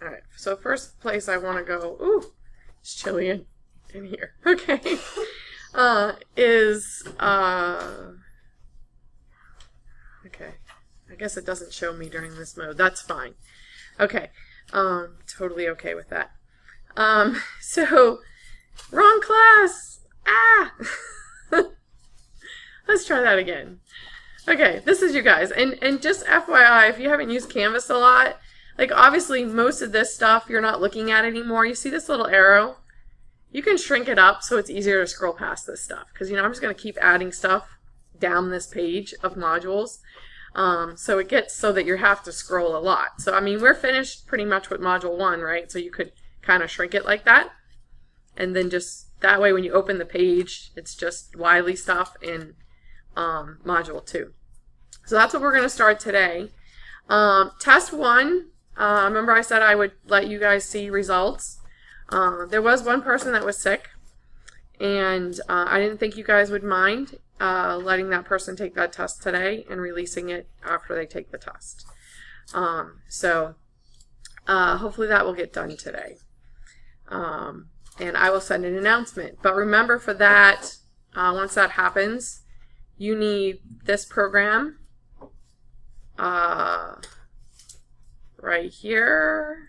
All right, so first place I want to go, ooh, it's chilly in here, okay, okay, I guess it doesn't show me during this mode, that's fine. Okay, totally okay with that. So, wrong class, let's try that again. Okay, this is you guys, and just FYI, if you haven't used Canvas a lot, like obviously most of this stuff you're not looking at anymore. You see this little arrow? You can shrink it up so it's easier to scroll past this stuff, because you know I'm just going to keep adding stuff down this page of modules, so it gets so that you have to scroll a lot. So I mean we're finished pretty much with module 1, right? So you could kind of shrink it like that, and then just that way when you open the page it's just Wiley stuff in module 2. So that's what we're going to start today. Test 1, remember I said I would let you guys see results. There was one person that was sick, and I didn't think you guys would mind letting that person take that test today and releasing it after they take the test. So hopefully that will get done today. And I will send an announcement. But remember for that, once that happens, you need this program right here.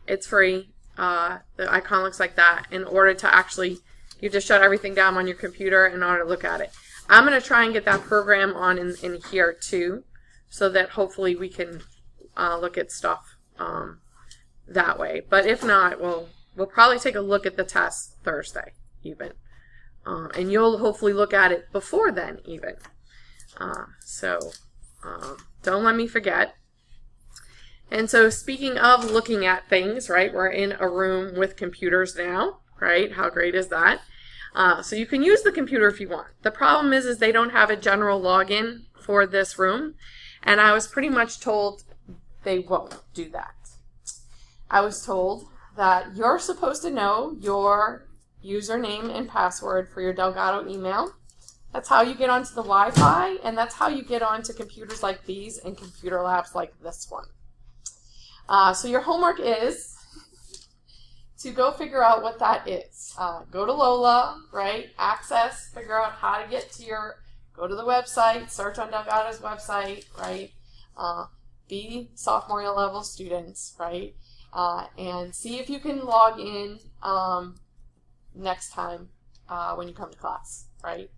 It's free. The icon looks like that. In order to actually, you just shut everything down on your computer in order to look at it. I'm going to try and get that program on in here too, so that hopefully we can look at stuff that way. But if not, we'll probably take a look at the test Thursday even. And you'll hopefully look at it before then even. So don't let me forget. And so speaking of looking at things, right, we're in a room with computers now, right? How great is that? So you can use the computer if you want. The problem is they don't have a general login for this room, and I was pretty much told they won't do that. I was told that you're supposed to know your username and password for your Delgado email. That's how you get onto the Wi-Fi, and that's how you get onto computers like these and computer labs like this one. So your homework is to go figure out what that is. Go to Lola, right? Access, figure out how to get to go to the website, search on Delgado's website, right? Be sophomore level students, right? And see if you can log in next time when you come to class, right?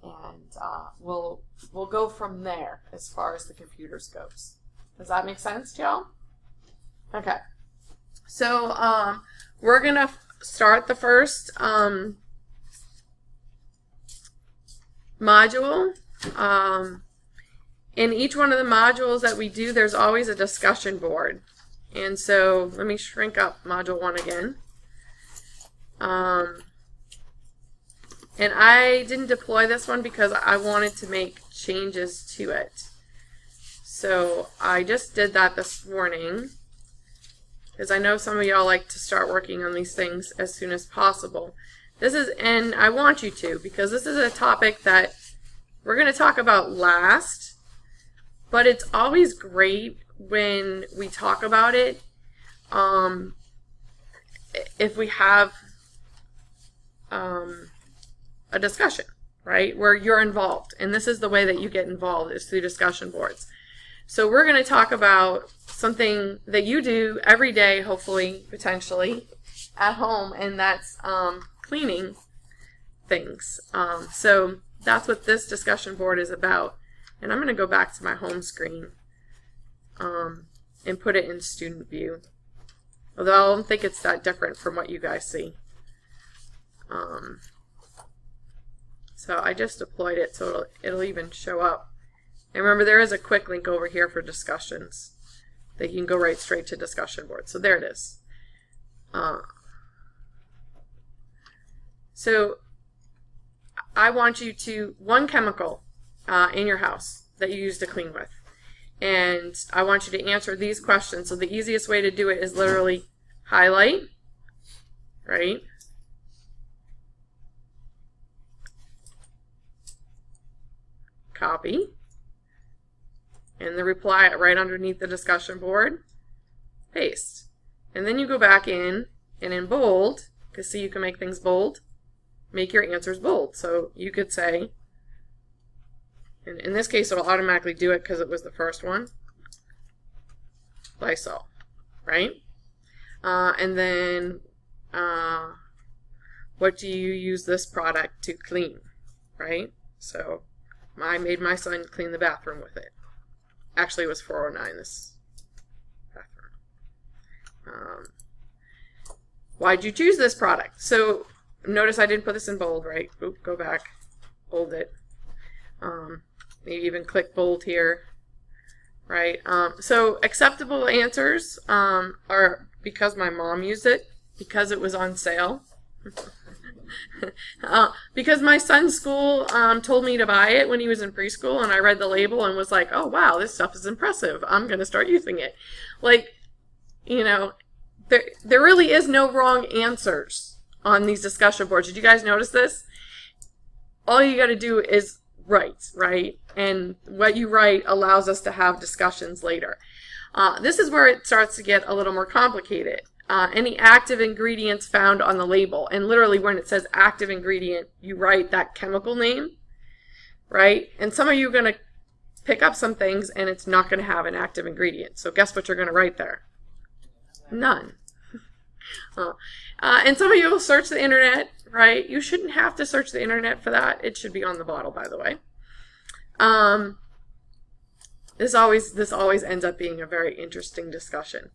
And we'll go from there as far as the computers goes. Does that make sense to y'all? Okay. So we're gonna start the first module. In each one of the modules that we do, there's always a discussion board. And so let me shrink up module 1 again. And I didn't deploy this one because I wanted to make changes to it. So I just did that this morning, because I know some of y'all like to start working on these things as soon as possible. And I want you to, because this is a topic that we're going to talk about last, but it's always great when we talk about it, if we have a discussion, right, where you're involved. And this is the way that you get involved, is through discussion boards. So we're going to talk about something that you do every day, hopefully, potentially, at home, and that's cleaning things. So that's what this discussion board is about. And I'm going to go back to my home screen and put it in student view. Although I don't think it's that different from what you guys see. So I just deployed it so it'll even show up. And remember, there is a quick link over here for discussions that you can go right straight to discussion board. So there it is. So I want you to, one chemical in your house that you use to clean with. And I want you to answer these questions. So the easiest way to do it is literally highlight, right? Copy. And the reply right underneath the discussion board. paste. And then you go back in, and in bold, because see, you can make things bold, make your answers bold. So you could say, and in this case it'll automatically do it because it was the first one, Lysol, right? And then what do you use this product to clean, right? So I made my son clean the bathroom with it. Actually, it was 409, this bathroom. Why'd you choose this product? So notice I didn't put this in bold, right? Oop, go back, bold it. Maybe even click bold here, right? So acceptable answers are because my mom used it, because it was on sale, because my son's school told me to buy it when he was in preschool, and I read the label and was like, oh wow, this stuff is impressive. I'm going to start using it. Like, you know, there really is no wrong answers on these discussion boards. Did you guys notice this? All you got to do is write, right? And what you write allows us to have discussions later. This is where it starts to get a little more complicated. Any active ingredients found on the label. And literally when it says active ingredient, you write that chemical name, right? And some of you are going to pick up some things and it's not going to have an active ingredient. So guess what you're going to write there? None. And some of you will search the internet, right? You shouldn't have to search the internet for that. It should be on the bottle, by the way. This always ends up being a very interesting discussion.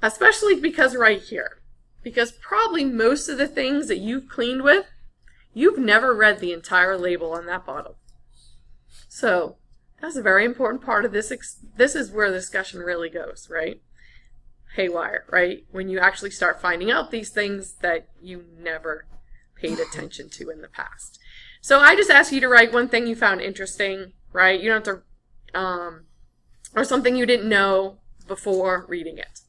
Especially because right here. Because probably most of the things that you've cleaned with, you've never read the entire label on that bottle. So that's a very important part of this. This is where the discussion really goes, right? Haywire, right? When you actually start finding out these things that you never paid attention to in the past. So I just ask you to write one thing you found interesting, right? You don't have to, or something you didn't know before reading it.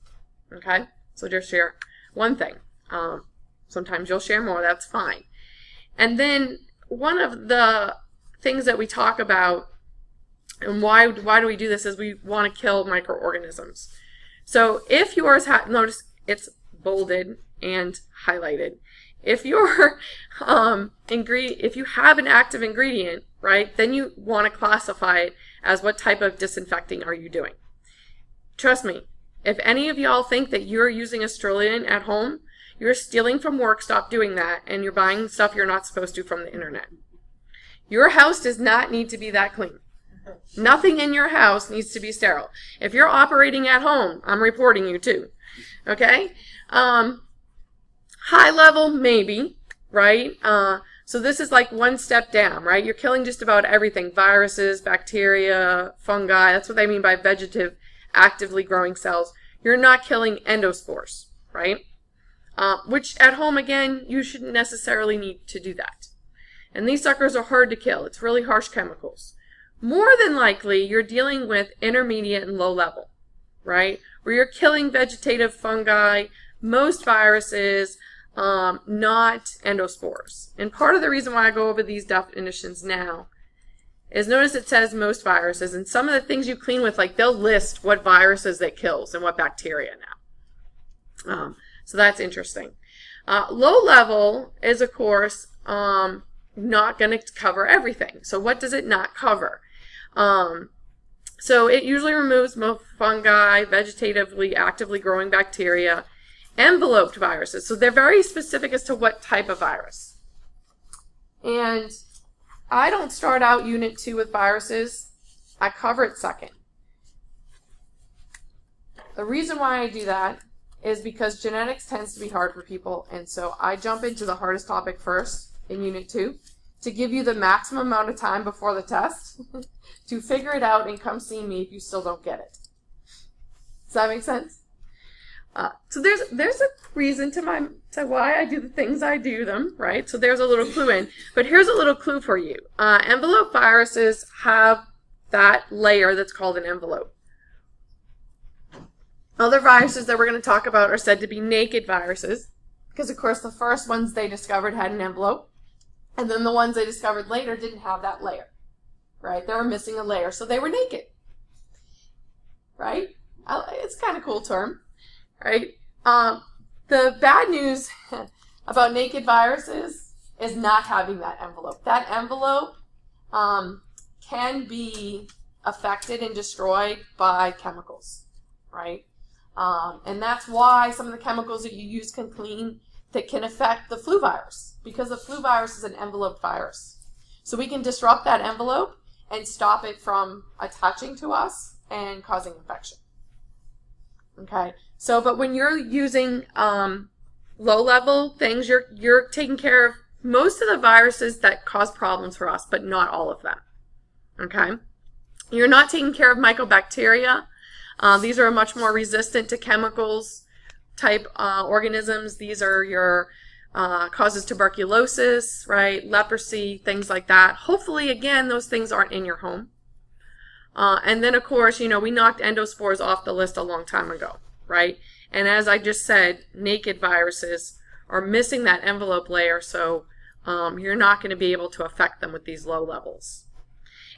Okay? So just share one thing. Sometimes you'll share more, that's fine. And then one of the things that we talk about, and why do we do this, is we want to kill microorganisms. So if yours notice it's bolded and highlighted. If your if you have an active ingredient, right, then you want to classify it as what type of disinfecting are you doing. Trust me, if any of y'all think that you're using Australian at home, you're stealing from work, stop doing that, and you're buying stuff you're not supposed to from the internet. Your house does not need to be that clean. Nothing in your house needs to be sterile. If you're operating at home, I'm reporting you too. Okay? High level, maybe, right? So this is like one step down, right? You're killing just about everything. Viruses, bacteria, fungi. That's what they mean by vegetative, actively growing cells. You're not killing endospores, right? Which at home, again, you shouldn't necessarily need to do that. And these suckers are hard to kill. It's really harsh chemicals. More than likely, you're dealing with intermediate and low level, right? Where you're killing vegetative fungi, most viruses, not endospores. And part of the reason why I go over these definitions now is notice it says most viruses, and some of the things you clean with, like they'll list what viruses it kills and what bacteria now. So that's interesting. Low level is, of course, not going to cover everything. So what does it not cover? So it usually removes most fungi, vegetatively, actively growing bacteria, enveloped viruses. So they're very specific as to what type of virus. And I don't start out Unit 2 with viruses. I cover it second. The reason why I do that is because genetics tends to be hard for people, and so I jump into the hardest topic first in Unit 2 to give you the maximum amount of time before the test to figure it out and come see me if you still don't get it. Does that make sense? So there's a reason to why I do the things I do them, right? So there's a little clue in. But here's a little clue for you. Envelope viruses have that layer that's called an envelope. Other viruses that we're going to talk about are said to be naked viruses, because of course the first ones they discovered had an envelope, and then the ones they discovered later didn't have that layer, right? They were missing a layer, so they were naked, right? It's kind of of cool term, right? The bad news about naked viruses is not having that envelope. That envelope can be affected and destroyed by chemicals, right? And that's why some of the chemicals that you use that can affect the flu virus, because the flu virus is an enveloped virus. So we can disrupt that envelope and stop it from attaching to us and causing infection. Okay, so but when you're using low-level things, you're taking care of most of the viruses that cause problems for us, but not all of them. Okay, you're not taking care of mycobacteria. These are much more resistant to chemicals type organisms. These are your causes tuberculosis, right? Leprosy, things like that. Hopefully, again, those things aren't in your home. And then, of course, we knocked endospores off the list a long time ago, right? And as I just said, naked viruses are missing that envelope layer, so you're not going to be able to affect them with these low levels.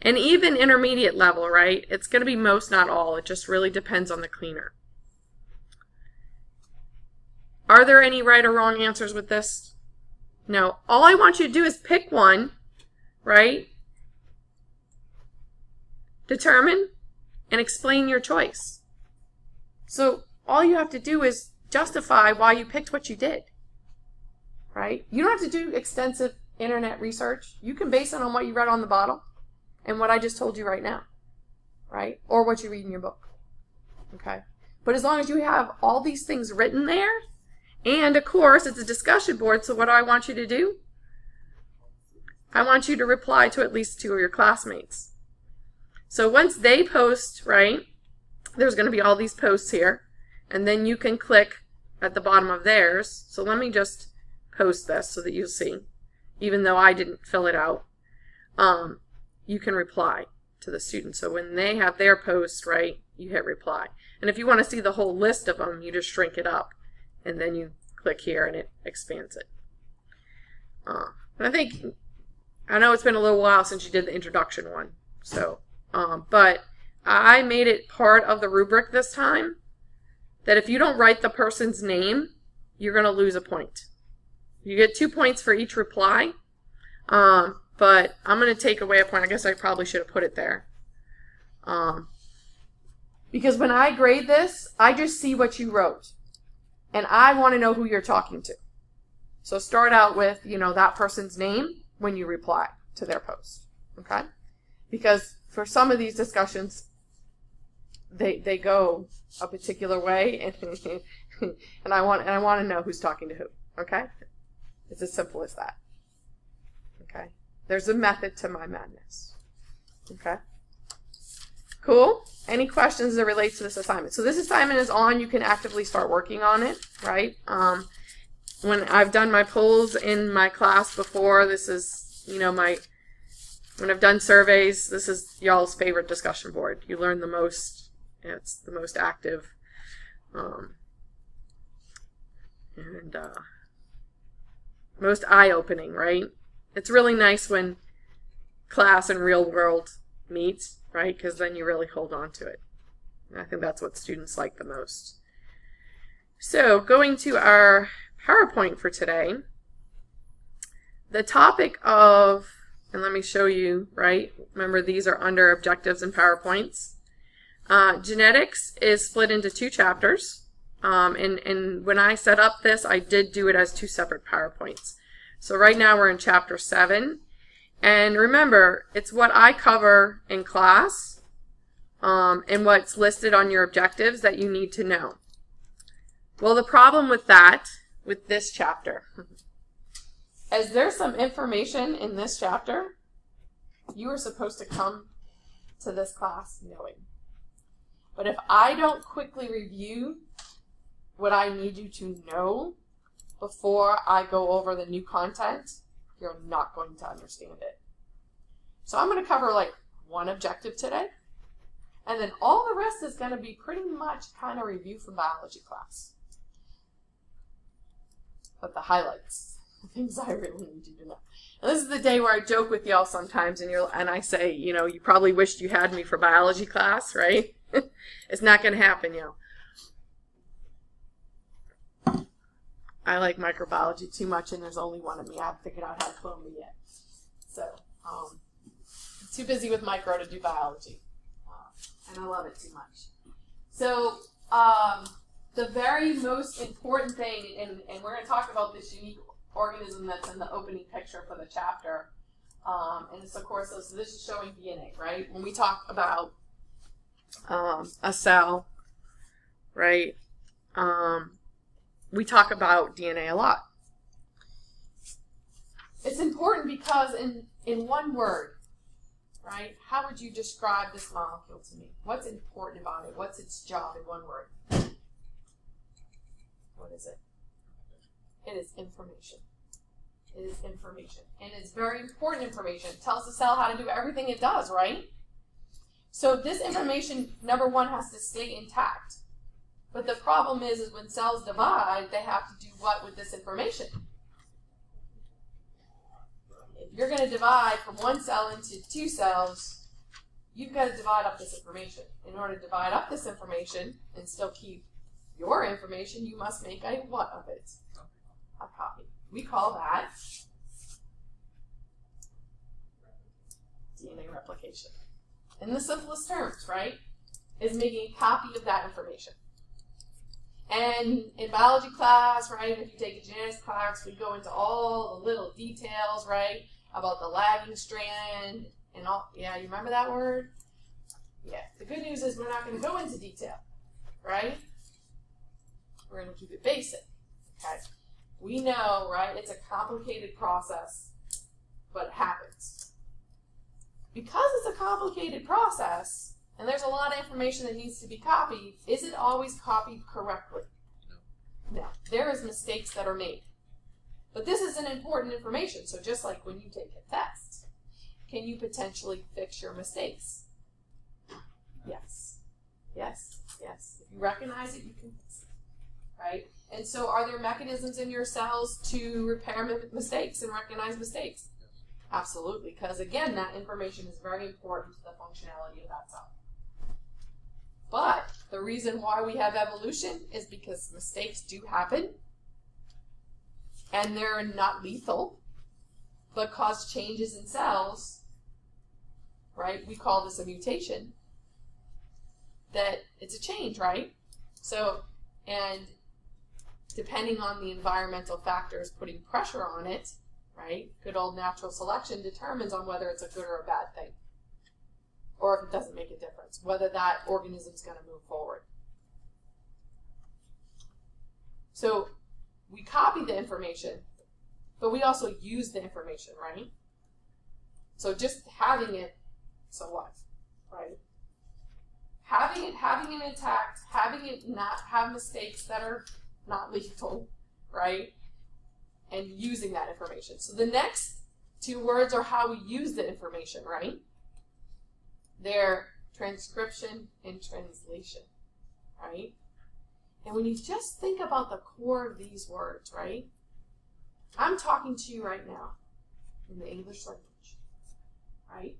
And even intermediate level, right? It's going to be most, not all. It just really depends on the cleaner. Are there any right or wrong answers with this? No. All I want you to do is pick one, right? Determine and explain your choice. So all you have to do is justify why you picked what you did, right? You don't have to do extensive internet research. You can base it on what you read on the bottle and what I just told you right now, right? Or what you read in your book, okay? But as long as you have all these things written there, and of course it's a discussion board, so what do I want you to do? I want you to reply to at least 2 of your classmates. So once they post, right, there's going to be all these posts here, and then you can click at the bottom of theirs. So let me just post this so that you'll see, even though I didn't fill it out. You can reply to the student. So when they have their post, right, you hit reply. And if you want to see the whole list of them, you just shrink it up, and then you click here and it expands it. And I know it's been a little while since you did the introduction one, so but I made it part of the rubric this time that if you don't write the person's name, you're going to lose a point. You get 2 points for each reply, but I'm going to take away a point. I guess I probably should have put it there. Because when I grade this, I just see what you wrote. And I want to know who you're talking to. So start out with, that person's name when you reply to their post. Okay? Because for some of these discussions, they go a particular way, and I want to know who's talking to who. Okay? It's as simple as that. Okay? There's a method to my madness. Okay? Cool? Any questions that relate to this assignment? So this assignment is on. You can actively start working on it, right? When I've done my polls in my class before, this is, when I've done surveys, this is y'all's favorite discussion board. You learn the most. It's the most active. And most eye-opening, right? It's really nice when class and real world meet, right? Because then you really hold on to it. And I think that's what students like the most. So going to our PowerPoint for today, the topic of, and let me show you, right? Remember, these are under objectives and PowerPoints. Genetics is split into 2 chapters. And when I set up this, I did do it as 2 separate PowerPoints. So right now we're in chapter 7. And remember, it's what I cover in class and what's listed on your objectives that you need to know. Well, the problem with that, with this chapter, is there's some information in this chapter you are supposed to come to this class knowing. But if I don't quickly review what I need you to know before I go over the new content, you're not going to understand it. So I'm going to cover like 1 objective today, and then all the rest is going to be pretty much kind of review from biology class. But the highlights, the things I really need you to know. And this is the day where I joke with y'all sometimes, and I say, you probably wished you had me for biology class, right? It's not going to happen, I like microbiology too much, and there's only one of me. I haven't figured out how to clone me yet. So, too busy with micro to do biology. And I love it too much. So, the very most important thing, and we're going to talk about this unique organism that's in the opening picture for the chapter. And this, of course, so this is showing DNA, right? When we talk about a cell, right, we talk about DNA a lot. It's important because in one word, right, how would you describe this molecule to me? What's important about it? What's its job in one word? What is it? It is information. It is information. And it's very important information. It tells the cell how to do everything it does, right? So this information, number one, has to stay intact. But the problem is when cells divide, they have to do what with this information? If you're going to divide from one cell into two cells, you've got to divide up this information. In order to divide up this information and still keep your information, you must make a what of it? A copy. We call that DNA replication. In the simplest terms, right, is making a copy of that information. And in biology class, right, if you take a genetics class, we go into all the little details, right, about the lagging strand and all. Yeah, you remember that word? Yeah. The good news is we're not going to go into detail, right? We're going to keep it basic, okay? We know, right, it's a complicated process, but it happens. Because it's a complicated process, and there's a lot of information that needs to be copied, is it always copied correctly? No. There is mistakes that are made. But this is an important information, so just like when you take a test, can you potentially fix your mistakes? Yes. Yes. Yes. If you recognize it, you can fix it. Right? And so are there mechanisms in your cells to repair mistakes and recognize mistakes? Absolutely, because again, that information is very important to the functionality of that cell. But the reason why we have evolution is because mistakes do happen, and they're not lethal, but cause changes in cells, right? We call this a mutation, that it's a change, right? So, and depending on the environmental factors putting pressure on it, right, good old natural selection determines on whether it's a good or a bad thing, or if it doesn't make a difference, whether that organism is going to move forward. So we copy the information, but we also use the information, right? So just having it, so what, right? Having it intact, having it not have mistakes that are not lethal, right? And using that information. So the next two words are how we use the information, right? They're transcription and translation, right? And when you just think about the core of these words, right? I'm talking to you right now in the English language, right?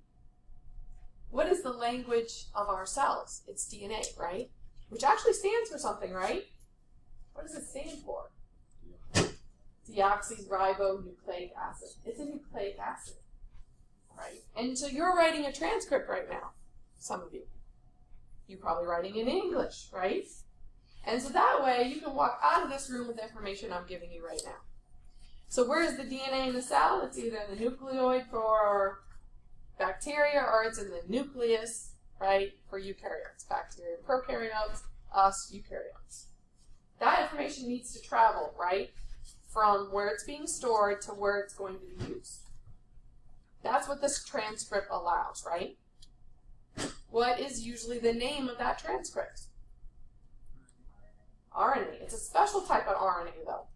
What is the language of our cells? It's DNA, right? Which actually stands for something, right? What does it stand for? Deoxyribonucleic acid. It's a nucleic acid, right? And so you're writing a transcript right now, some of you. You're probably writing in English, right? And so that way you can walk out of this room with the information I'm giving you right now. So where is the DNA in the cell? It's either in the nucleoid for bacteria or it's in the nucleus, right, for eukaryotes. Bacteria, prokaryotes, us, eukaryotes. That information needs to travel, right, from where it's being stored to where it's going to be used. That's what this transcript allows, right? What is usually the name of that transcript? RNA. It's a special type of RNA, though.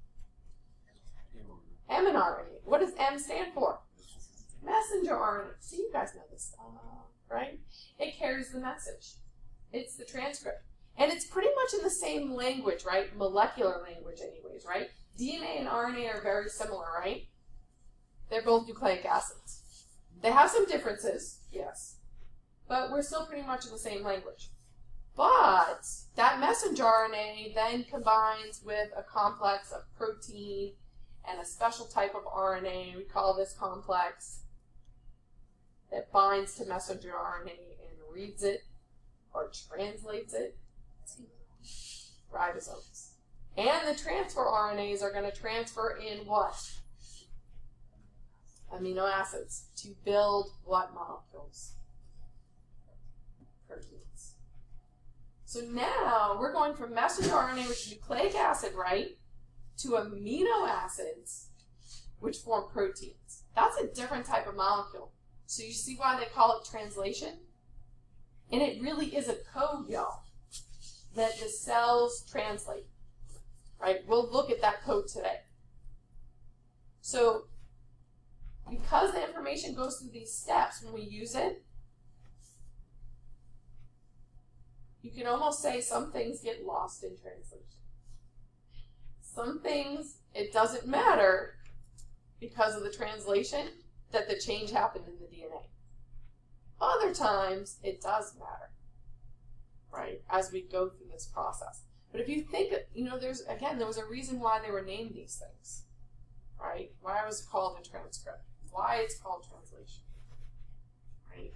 mRNA. What does M stand for? Messenger RNA. See, you guys know this, right? It carries the message. It's the transcript. And it's pretty much in the same language, right? Molecular language anyways, right? DNA and RNA are very similar, right? They're both nucleic acids. They have some differences, yes. But we're still pretty much in the same language. But that messenger RNA then combines with a complex of protein and a special type of RNA. We call this complex that binds to messenger RNA and reads it or translates it to ribosomes. And the transfer RNAs are going to transfer in what? Amino acids to build what molecules? Proteins. So now we're going from messenger RNA, which is nucleic acid, right, to amino acids, which form proteins. That's a different type of molecule. So you see why they call it translation? And it really is a code, y'all, that the cells translate, right? We'll look at that code today. So because the information goes through these steps when we use it, you can almost say some things get lost in translation. Some things, it doesn't matter because of the translation that the change happened in the DNA. Other times, it does matter, right, as we go through this process. But if you think, there was a reason why they were named these things, right? Why it was called a transcript, why it's called translation, right?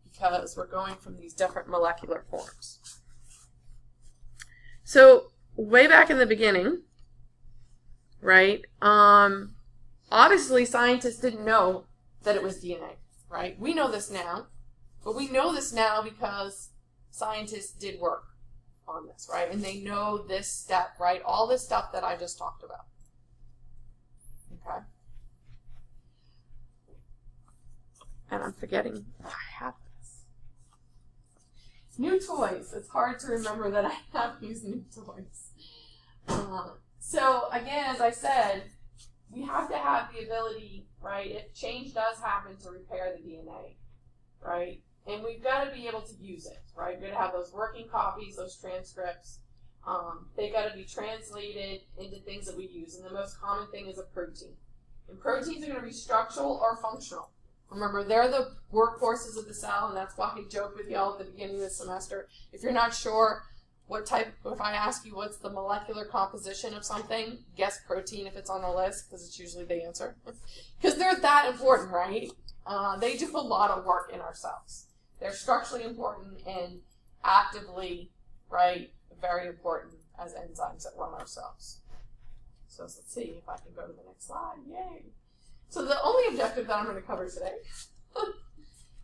Because we're going from these different molecular forms. So way back in the beginning, right, obviously scientists didn't know that it was DNA, right? We know this now, but we know this now because scientists did work on this, right? And they know this step, right? All this stuff that I just talked about, okay? And I'm forgetting I have this. New toys. It's hard to remember that I have these new toys. So again, as I said, we have to have the ability, right, if change does happen, to repair the DNA, right? And we've got to be able to use it, right? We've got to have those working copies, those transcripts. They've got to be translated into things that we use. And the most common thing is a protein. And proteins are going to be structural or functional. Remember, they're the workhorses of the cell, and that's why I joke with y'all at the beginning of the semester. If you're not sure what type, if I ask you what's the molecular composition of something, guess protein if it's on the list, because it's usually the answer. Because they're that important, right? They do a lot of work in our cells. They're structurally important and actively, right, very important as enzymes that run our cells. So let's see if I can go to the next slide. Yay! So the only objective that I'm going to cover today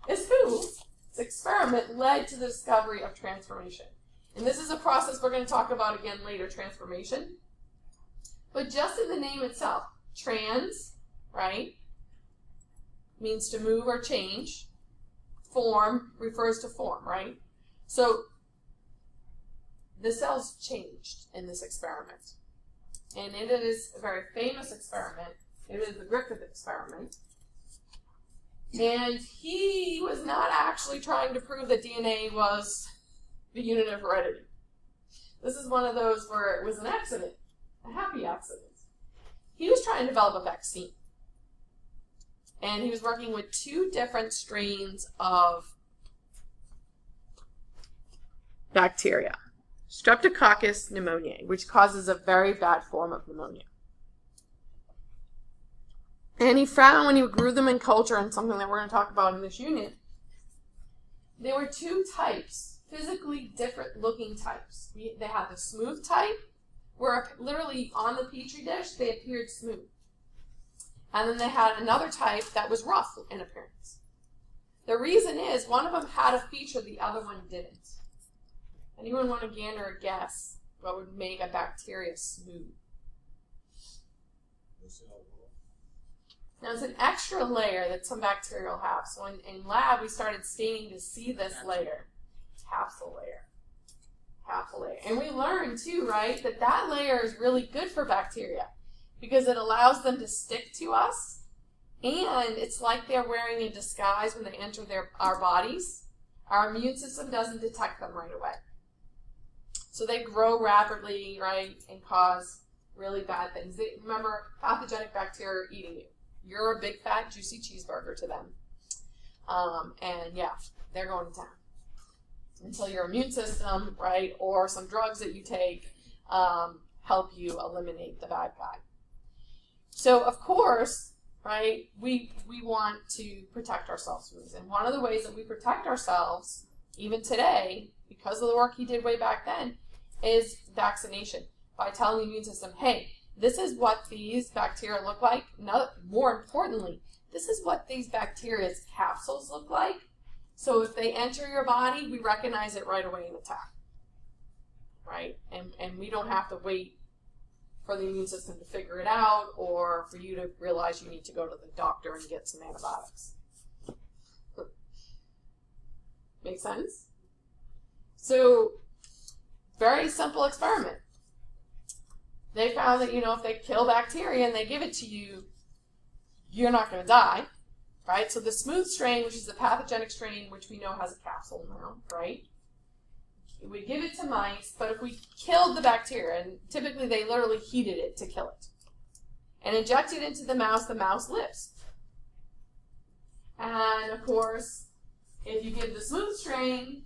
is whose experiment led to the discovery of transformation. And this is a process we're going to talk about again later, transformation. But just in the name itself, trans, right, means to move or change. Form refers to form, right? So the cells changed in this experiment. And it is a very famous experiment. It is the Griffith experiment. And he was not actually trying to prove that DNA was the unit of heredity. This is one of those where it was an accident, a happy accident. He was trying to develop a vaccine. And he was working with 2 different strains of bacteria. Streptococcus pneumoniae, which causes a very bad form of pneumonia. And he found when he grew them in culture, and something that we're going to talk about in this unit, there were 2 types, physically different looking types. They had the smooth type, where literally on the petri dish they appeared smooth. And then they had another type that was rough in appearance. The reason is one of them had a feature the other one didn't. Anyone want to gander a guess what would make a bacteria smooth? Now, it's an extra layer that some bacteria will have. So in lab, we started staining to see this layer. Capsule layer. Capsule layer. And we learned, too, right, that that layer is really good for bacteria because it allows them to stick to us. And it's like they're wearing a disguise when they enter our bodies. Our immune system doesn't detect them right away. So they grow rapidly, right, and cause really bad things. Remember, pathogenic bacteria are eating you. You're a big, fat, juicy cheeseburger to them. And yeah, they're going to town. until your immune system, right, or some drugs that you take help you eliminate the bad guy. So, of course, right, we want to protect ourselves from these. And one of the ways that we protect ourselves, even today, because of the work he did way back then, is vaccination. By telling the immune system, hey, this is what these bacteria look like. More importantly, this is what these bacteria's capsules look like. So if they enter your body, we recognize it right away and attack. Right? And we don't have to wait for the immune system to figure it out or for you to realize you need to go to the doctor and get some antibiotics. Make sense? So, very simple experiment. They found that, if they kill bacteria and they give it to you, you're not going to die, right? So the smooth strain, which is the pathogenic strain, which we know has a capsule now, right? We give it to mice, but if we killed the bacteria, and typically they literally heated it to kill it, and inject it into the mouse lives. And of course, if you give the smooth strain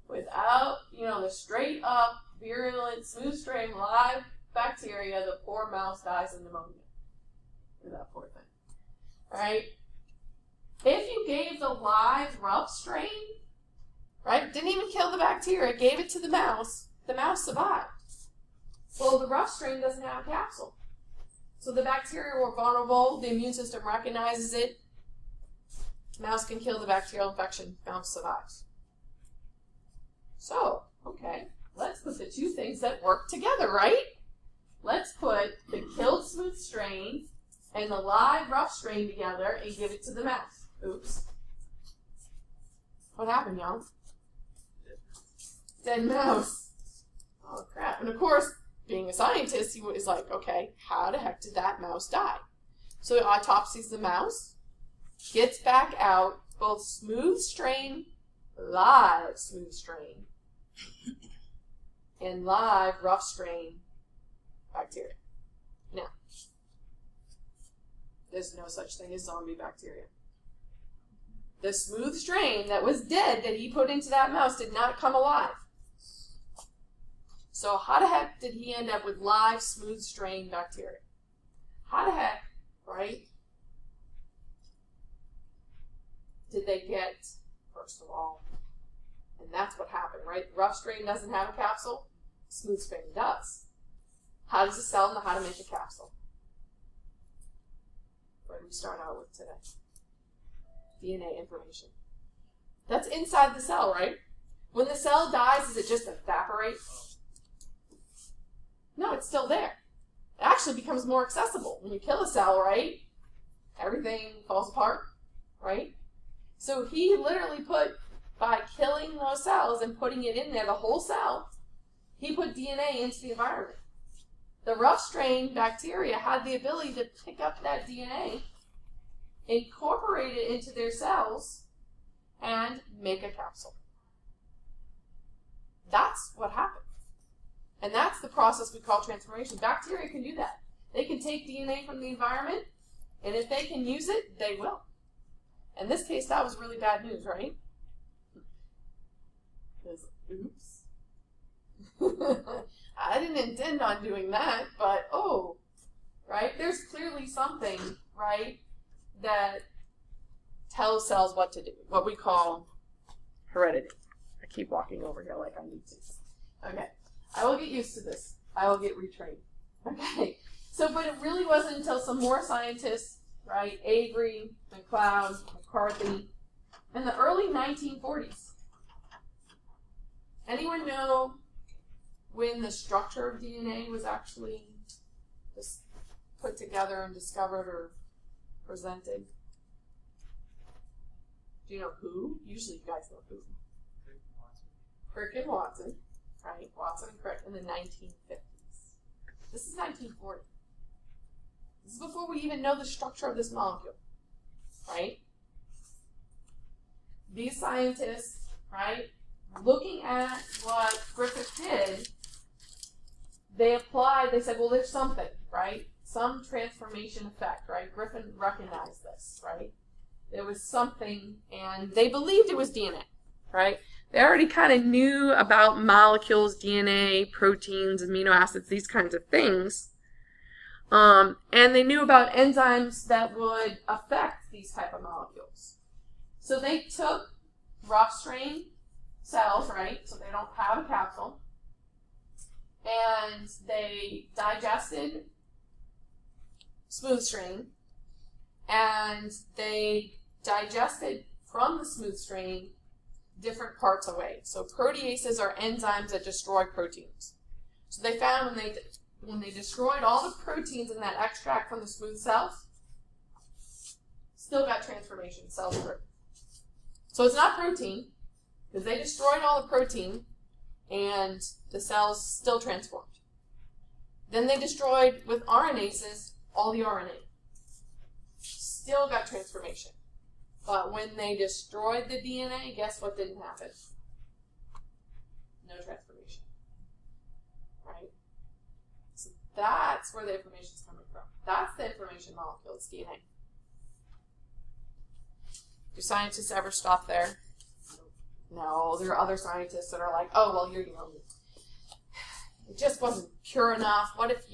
without, the straight up, virulent, smooth strain, live bacteria, the poor mouse dies of pneumonia. That poor thing. Right? If you gave the live rough strain, right, didn't even kill the bacteria, gave it to the mouse survived. Well, the rough strain doesn't have a capsule. So the bacteria were vulnerable, the immune system recognizes it, mouse can kill the bacterial infection, mouse survives. So, okay, let's put the two things that work together, right? Let's put the killed smooth strain and the live rough strain together and give it to the mouse. Oops. What happened, y'all? Dead mouse. Oh, crap. And of course, being a scientist, he was like, okay, how the heck did that mouse die? So he autopsies the mouse, gets back out both smooth strain, live smooth strain, and live rough strain bacteria. Now, there's no such thing as zombie bacteria. The smooth strain that was dead that he put into that mouse did not come alive. So how the heck did he end up with live smooth strain bacteria? How the heck, right, did they get, first of all, and that's what happened, right? The rough strain doesn't have a capsule. Smooth strain does. How does a cell know how to make a capsule? What do we start out with today? DNA information. That's inside the cell, right? When the cell dies, does it just evaporate? No, it's still there. It actually becomes more accessible. When you kill a cell, right, everything falls apart, right? So he literally put, by killing those cells and putting it in there, the whole cell, he put DNA into the environment. The rough strain bacteria had the ability to pick up that DNA, incorporate it into their cells, and make a capsule. That's what happened. And that's the process we call transformation. Bacteria can do that. They can take DNA from the environment, and if they can use it, they will. In this case, that was really bad news, right? Oops. I didn't intend on doing that, but oh, right? There's clearly something, right, that tells cells what to do, what we call heredity. I keep walking over here like I need to. Okay, I will get used to this. I will get retrained. Okay, so, but it really wasn't until some more scientists, right, Avery, McLeod, McCarthy, in the early 1940s. Anyone know when the structure of DNA was actually just put together and discovered or presented? Do you know who? Usually you guys know who. Crick and Watson, right? Watson and Crick in the 1950s. This is 1940. This is before we even know the structure of this molecule, right? These scientists, right, looking at what Griffith did, they said, well, there's something, right? Some transformation effect, right? Griffin recognized this, right? There was something, and they believed it was DNA, right? They already kind of knew about molecules, DNA, proteins, amino acids, these kinds of things. And they knew about enzymes that would affect these type of molecules. So they took rough strain cells, right? So they don't have a capsule. And they digested smooth strain. And they digested from the smooth strain different parts away. So proteases are enzymes that destroy proteins. So they found when they destroyed all the proteins in that extract from the smooth cells, still got transformation, cells through. So it's not protein, because they destroyed all the protein and the cells still transformed. Then they destroyed with RNases all the RNA. Still got transformation. But when they destroyed the DNA, guess what didn't happen? No transformation. Right? So that's where the information is coming from. That's the information molecule. It's DNA. Do scientists ever stop there? No. There are other scientists that are like, oh, well, it just wasn't pure enough. What if,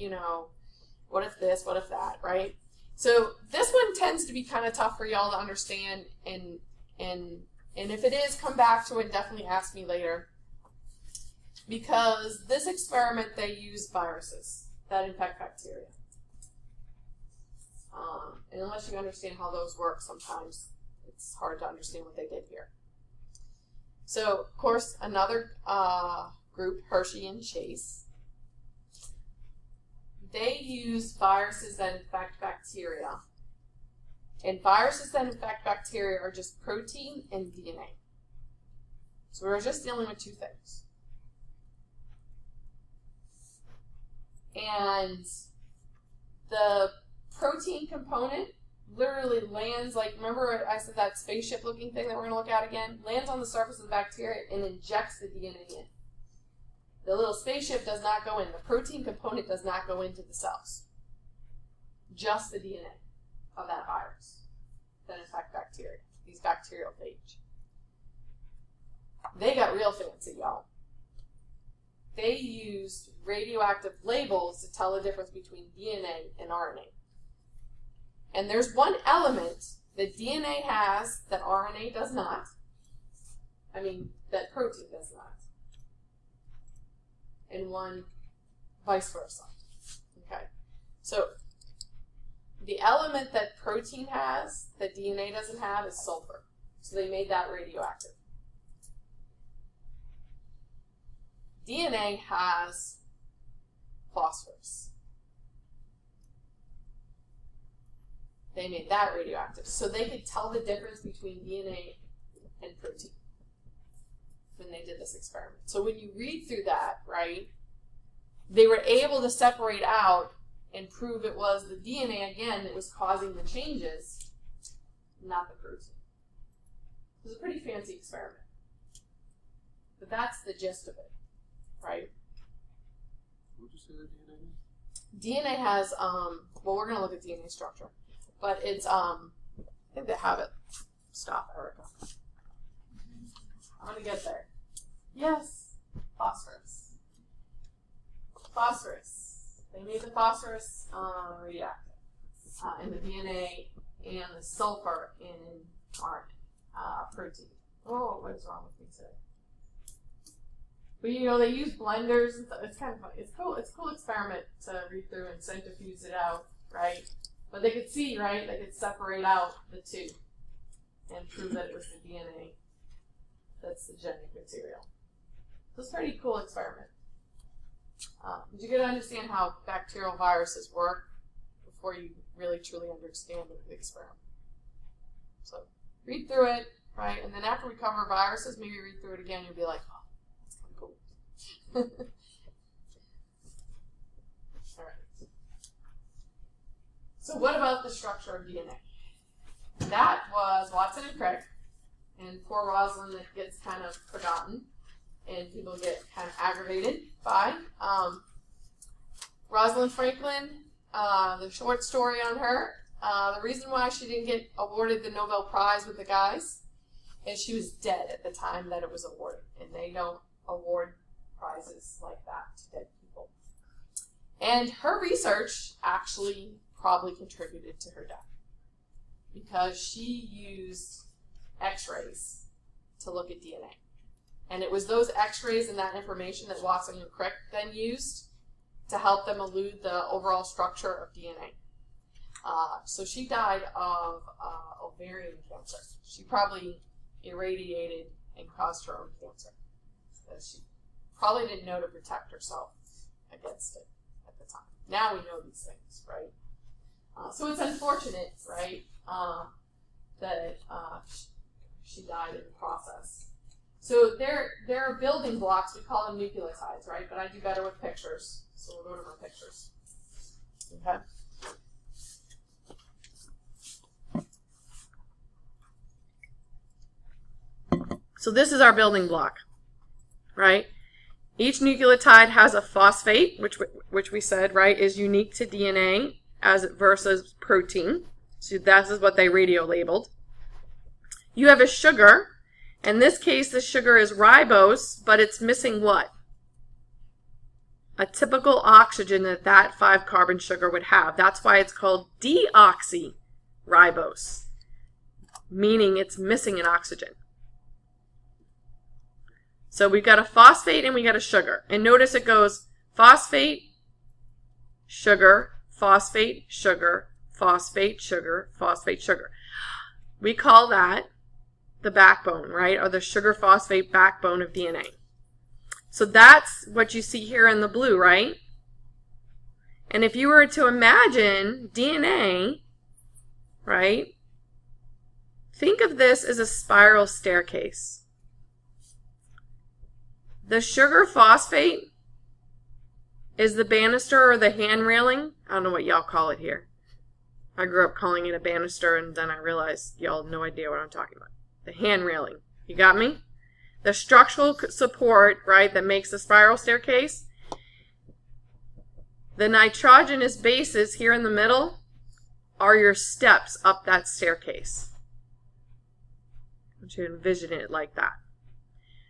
what if this, what if that, right? So this one tends to be kind of tough for y'all to understand, and if it is, come back to it and definitely ask me later. Because this experiment, they use viruses that infect bacteria. And unless you understand how those work, sometimes it's hard to understand what they did here. So, of course, another group, Hershey and Chase, they use viruses that infect bacteria. And viruses that infect bacteria are just protein and DNA. So we're just dealing with two things. And the protein component literally lands, like, remember I said that spaceship looking thing that we're going to look at again? Lands on the surface of the bacteria and injects the DNA in. The little spaceship does not go in. The protein component does not go into the cells. Just the DNA of that virus that infect bacteria, these bacteriophage. They got real fancy, y'all. They used radioactive labels to tell the difference between DNA and RNA. And there's one element that DNA has that RNA does not. That protein does not. And one vice versa. Okay. So the element that protein has that DNA doesn't have is sulfur. So they made that radioactive. DNA has phosphorus. They made that radioactive. So they could tell the difference between DNA and protein when they did this experiment. So when you read through that, right, they were able to separate out and prove it was the DNA, again, that was causing the changes, not the protein. It was a pretty fancy experiment. But that's the gist of it, right? What did you say the DNA is? DNA has, well, we're going to look at DNA structure. But it's, I think they have it. Stop, Erica. I'm going to get there. Yes, phosphorus. Phosphorus. They made the phosphorus radioactive in the DNA and the sulfur in RNA protein. Oh, what is wrong with me today? But they use blenders and stuff. It's kind of fun. It's cool. It's a cool experiment to read through and centrifuge it out, right? But they could see, right? They could separate out the two and prove that it was the DNA that's the genetic material. So it's a pretty cool experiment. But you got to understand how bacterial viruses work before you really truly understand the experiment. So read through it, right? And then after we cover viruses, maybe read through it again. You'll be like, oh, that's kind of cool. All right. So what about the structure of DNA? That was Watson and Crick, and poor Rosalind that gets kind of forgotten, and people get kind of aggravated by. Rosalind Franklin, the short story on her, the reason why she didn't get awarded the Nobel Prize with the guys and she was dead at the time that it was awarded, and they don't award prizes like that to dead people. And her research actually probably contributed to her death because she used x-rays to look at DNA. And it was those x-rays and that information that Watson and Crick then used to help them elude the overall structure of DNA. So she died of ovarian cancer. She probably irradiated and caused her own cancer. She probably didn't know to protect herself against it at the time. Now we know these things, right? So it's unfortunate, right, that she died in the process. So there are building blocks. We call them nucleotides, right? But I do better with pictures, so we'll go to my pictures. Okay. So this is our building block, right? Each nucleotide has a phosphate, which we said, right, is unique to DNA as versus protein. So that is what they radio labeled. You have a sugar. In this case, the sugar is ribose, but it's missing what? A typical oxygen that 5-carbon sugar would have. That's why it's called deoxyribose, meaning it's missing an oxygen. So we've got a phosphate and we got a sugar. And notice it goes phosphate, sugar, phosphate, sugar, phosphate, sugar, phosphate, sugar. We call that the backbone, right? Or the sugar phosphate backbone of DNA. So that's what you see here in the blue, right? And if you were to imagine DNA, right? Think of this as a spiral staircase. The sugar phosphate is the banister or the hand railing. I don't know what y'all call it here. I grew up calling it a banister, and then I realized y'all have no idea what I'm talking about. The hand railing. You got me? The structural support, right, that makes the spiral staircase. The nitrogenous bases here in the middle are your steps up that staircase. I want you to envision it like that.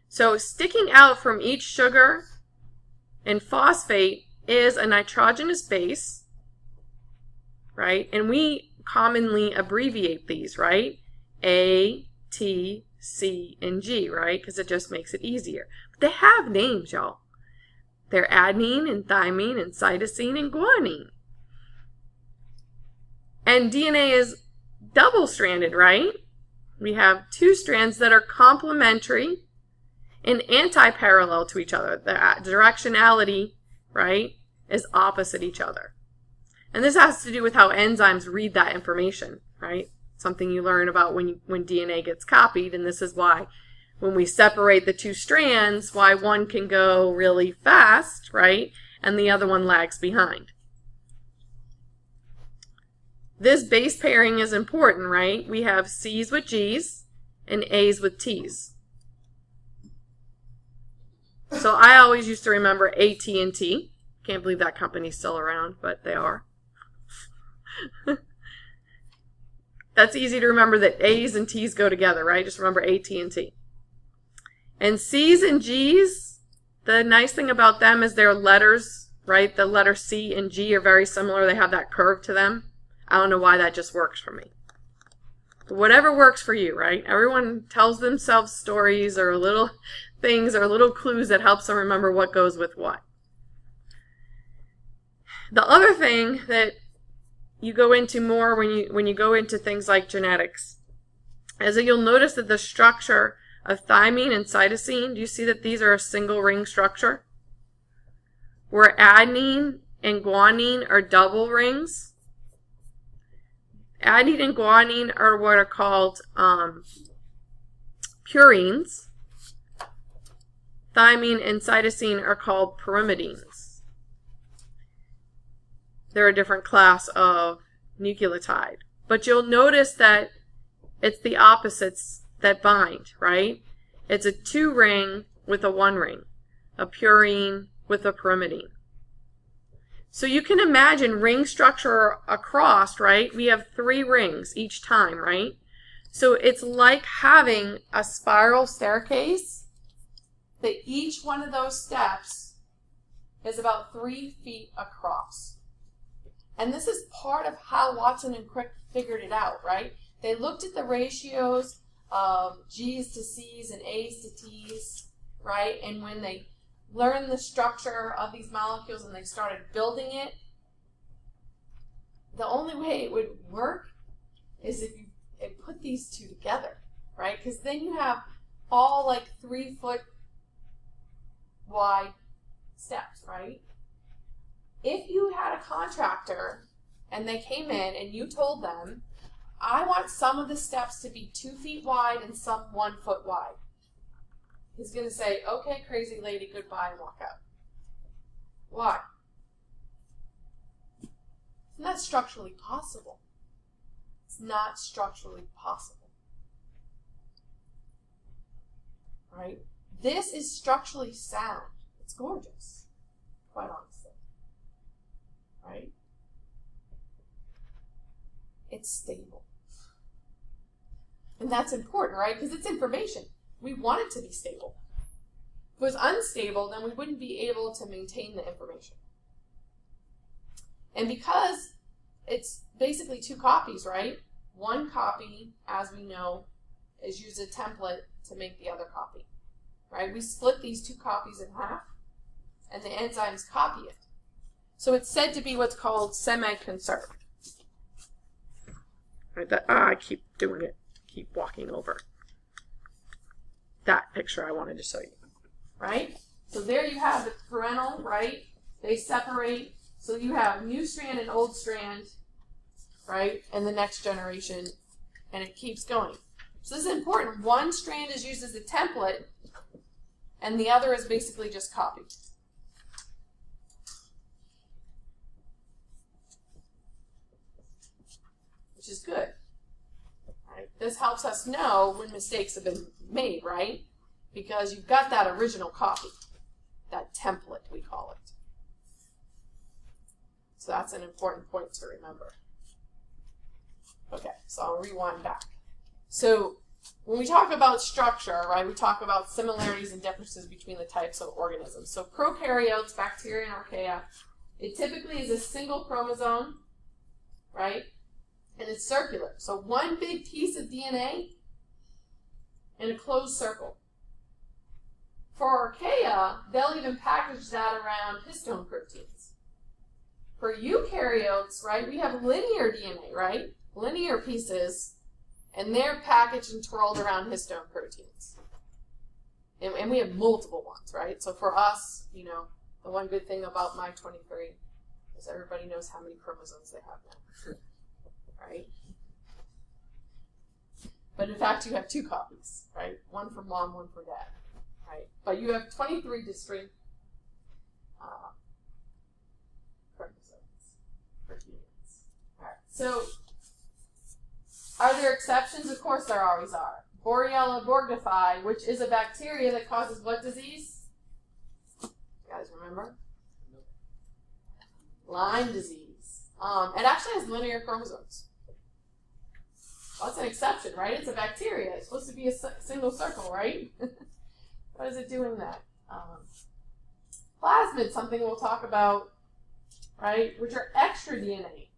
So sticking out from each sugar and phosphate is a nitrogenous base, right? And we commonly abbreviate these, right? A, T, C, and G, right? Because it just makes it easier. But they have names, y'all. They're adenine and thymine and cytosine and guanine. And DNA is double-stranded, right? We have 2 strands that are complementary and anti-parallel to each other. The directionality, right, is opposite each other. And this has to do with how enzymes read that information, right? Something you learn about when DNA gets copied, and this is why when we separate the 2 strands, why one can go really fast, right, and the other one lags behind. This base pairing is important, right? We have C's with G's and A's with T's. So I always used to remember AT&T. Can't believe that company's still around, but they are. That's easy to remember that A's and T's go together, right? Just remember AT&T. And C's and G's, the nice thing about them is their letters, right? The letter C and G are very similar. They have that curve to them. I don't know why that just works for me. But whatever works for you, right? Everyone tells themselves stories or little things or little clues that helps them remember what goes with what. The other thing that you go into more when you go into things like genetics is that you'll notice that the structure of thymine and cytosine, do you see that these are a single ring structure? Where adenine and guanine are double rings. Adenine and guanine are what are called purines. Thymine and cytosine are called pyrimidines. They're a different class of nucleotide. But you'll notice that it's the opposites that bind, right? It's a 2-ring with a 1-ring, a purine with a pyrimidine. So you can imagine ring structure across, right? We have 3 rings each time, right? So it's like having a spiral staircase that each one of those steps is about 3 feet across. And this is part of how Watson and Crick figured it out, right? They looked at the ratios of G's to C's and A's to T's, right? And when they learned the structure of these molecules and they started building it, the only way it would work is if you put these two together, right? Because then you have all like 3 foot wide steps, right? If you had a contractor and they came in and you told them, I want some of the steps to be 2 feet wide and some 1 foot wide, he's going to say, okay, crazy lady, goodbye, and walk out. Why? It's not structurally possible. It's not structurally possible. Right? This is structurally sound. It's gorgeous, quite honestly. Right? It's stable. And that's important, right? Because it's information. We want it to be stable. If it was unstable, then we wouldn't be able to maintain the information. And because it's basically 2 copies, right? 1 copy, as we know, is used as a template to make the other copy, right? We split these 2 copies in half, and the enzymes copy it. So it's said to be what's called semi-conserved. Right, I keep doing it. Keep walking over. That picture I wanted to show you, right? So there you have the parental, right? They separate. So you have new strand and old strand, right? And the next generation, and it keeps going. So this is important. 1 strand is used as a template, and the other is basically just copied. Which is good. Right? This helps us know when mistakes have been made, right? Because you've got that original copy, that template, we call it. So that's an important point to remember. Okay, so I'll rewind back. So when we talk about structure, right, we talk about similarities and differences between the types of organisms. So prokaryotes, bacteria and archaea, it typically is a single chromosome, right? And it's circular. So 1 big piece of DNA in a closed circle. For archaea, they'll even package that around histone proteins. For eukaryotes, right, we have linear DNA, right? Linear pieces, and they're packaged and twirled around histone proteins. And we have multiple ones, right? So for us, you know, the one good thing about my 23 is everybody knows how many chromosomes they have now. Right? But in fact, you have 2 copies, right? 1 for mom, 1 for dad, right? But you have 23 distinct chromosomes for humans. All right. So, are there exceptions? Of course, there always are. Borrelia burgdorferi, which is a bacteria that causes what disease? You guys remember? Lyme disease. It actually has linear chromosomes. Well, that's an exception, right? It's a bacteria. It's supposed to be a single circle, right? Why is it doing that? Plasmid, something we'll talk about, right? Which are extra DNA,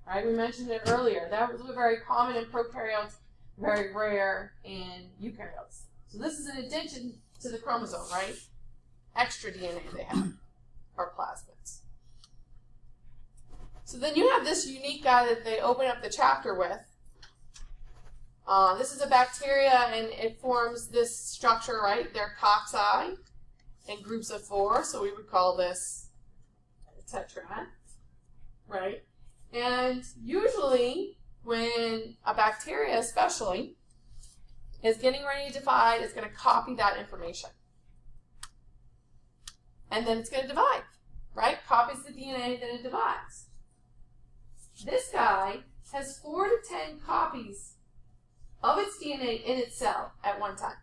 right? We mentioned it earlier. That was very common in prokaryotes, very rare in eukaryotes. So this is in addition to the chromosome, right? Extra DNA they have, are plasmids. So then you have this unique guy that they open up the chapter with. This is a bacteria, and it forms this structure, right? They're cocci in groups of 4, so we would call this a tetrad, right? And usually, when a bacteria especially is getting ready to divide, it's going to copy that information. And then it's going to divide, right? Copies the DNA, then it divides. This guy has 4 to 10 copies of its DNA in its cell at one time.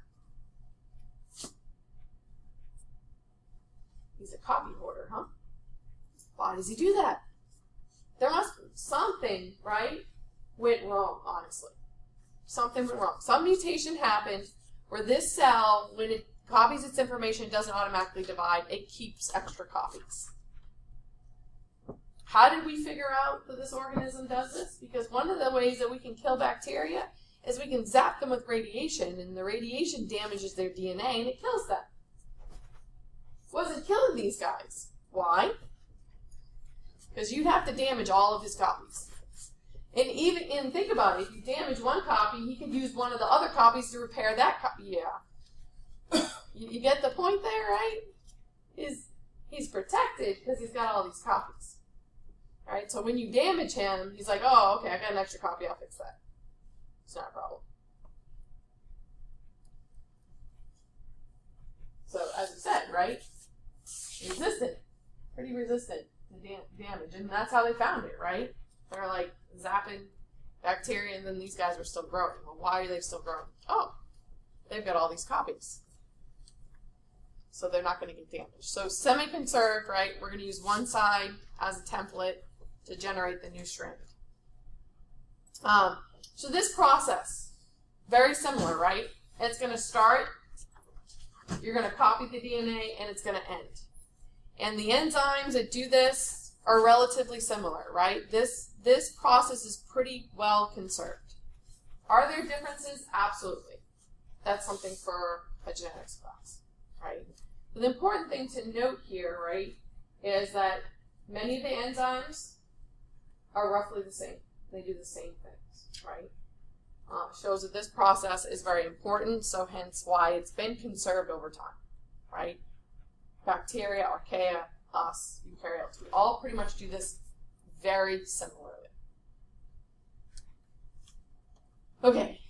He's a copy hoarder, huh? Why does he do that? There must be something, right, went wrong, honestly. something went wrong. Some mutation happened where this cell, when it copies its information, doesn't automatically divide. It keeps extra copies. How did we figure out that this organism does this? Because one of the ways that we can kill bacteria is we can zap them with radiation, and the radiation damages their DNA and it kills them. Wasn't killing these guys. Why? Because you'd have to damage all of his copies. And think about it, if you damage one copy, he could use one of the other copies to repair that copy. Yeah. You get the point there, right? He's protected because he's got all these copies. Right? So when you damage him, he's like, oh, okay, I got an extra copy, I'll fix that. It's not a problem. So, as I said, right? Resistant. Pretty resistant to damage. And that's how they found it, right? They're like zapping bacteria, and then these guys are still growing. Well, why are they still growing? Oh, they've got all these copies. So they're not going to get damaged. So semi-conserved, right? We're going to use one side as a template to generate the new strand. So this process, very similar, right? It's going to start, you're going to copy the DNA, and it's going to end. And the enzymes that do this are relatively similar, right? This process is pretty well conserved. Are there differences? Absolutely. That's something for a genetics class, right? But the important thing to note here, right, is that many of the enzymes are roughly the same. They do the same things, right? Shows that this process is very important, so hence why it's been conserved over time, right? Bacteria, archaea, us, eukaryotes, we all pretty much do this very similarly. Okay.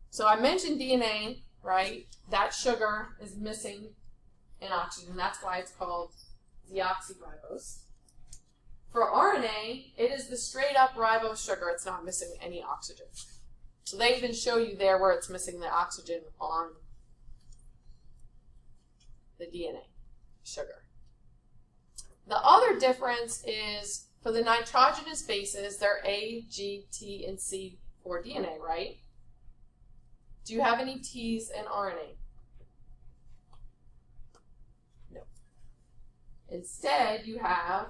So I mentioned DNA, right? That sugar is missing in oxygen. That's why it's called deoxyribose. For RNA, it is the straight up ribose sugar. It's not missing any oxygen. So they even show you there where it's missing the oxygen on the DNA sugar. The other difference is for the nitrogenous bases, they're A, G, T, and C for DNA, right? Do you have any T's in RNA? No. Instead, you have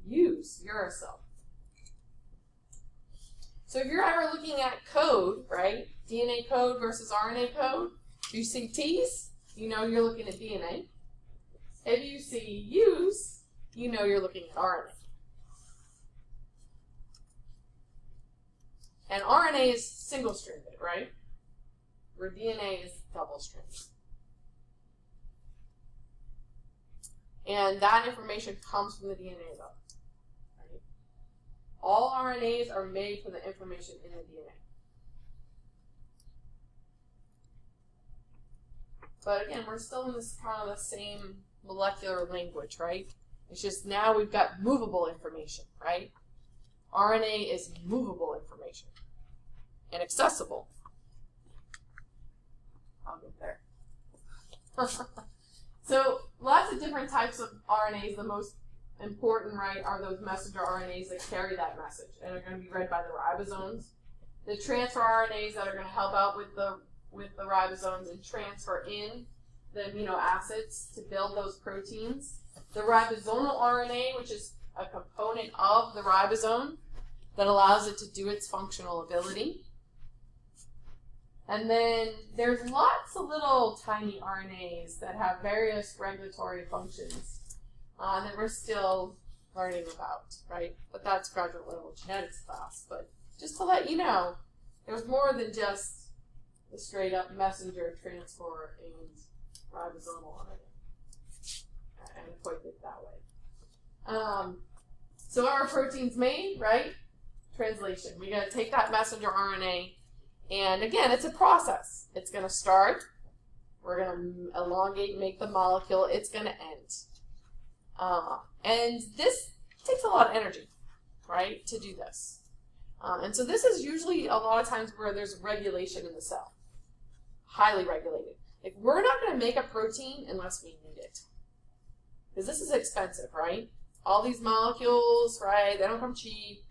U's, uracil. So if you're ever looking at code, right, DNA code versus RNA code, you see T's, you know you're looking at DNA. If you see U's, you know you're looking at RNA. And RNA is single-stranded, right? Where DNA is double-stranded. And that information comes from the DNA, though. Right? All RNAs are made from the information in the DNA. But again, we're still in this kind of the same molecular language, right? It's just now we've got movable information, right? RNA is movable information and accessible. I'll get there. So lots of different types of RNAs. The most important, right, are those messenger RNAs that carry that message and are going to be read by the ribosomes. The transfer RNAs that are going to help out with the ribosomes and transfer in the amino acids to build those proteins. The ribosomal RNA, which is a component of the ribosome that allows it to do its functional ability. And then there's lots of little tiny RNAs that have various regulatory functions that we're still learning about, right? But that's graduate level genetics class. But just to let you know, there's more than just the straight up messenger, transfer, and ribosomal RNA. And equate it that way. So how are proteins made, right? Translation. We got to take that messenger RNA, and again, it's a process. It's going to start. We're going to elongate and make the molecule. It's going to end. And this takes a lot of energy, right, to do this. And so this is usually a lot of times where there's regulation in the cell. Highly regulated. Like, we're not going to make a protein unless we need it. Because this is expensive, right? All these molecules, right, they don't come cheap.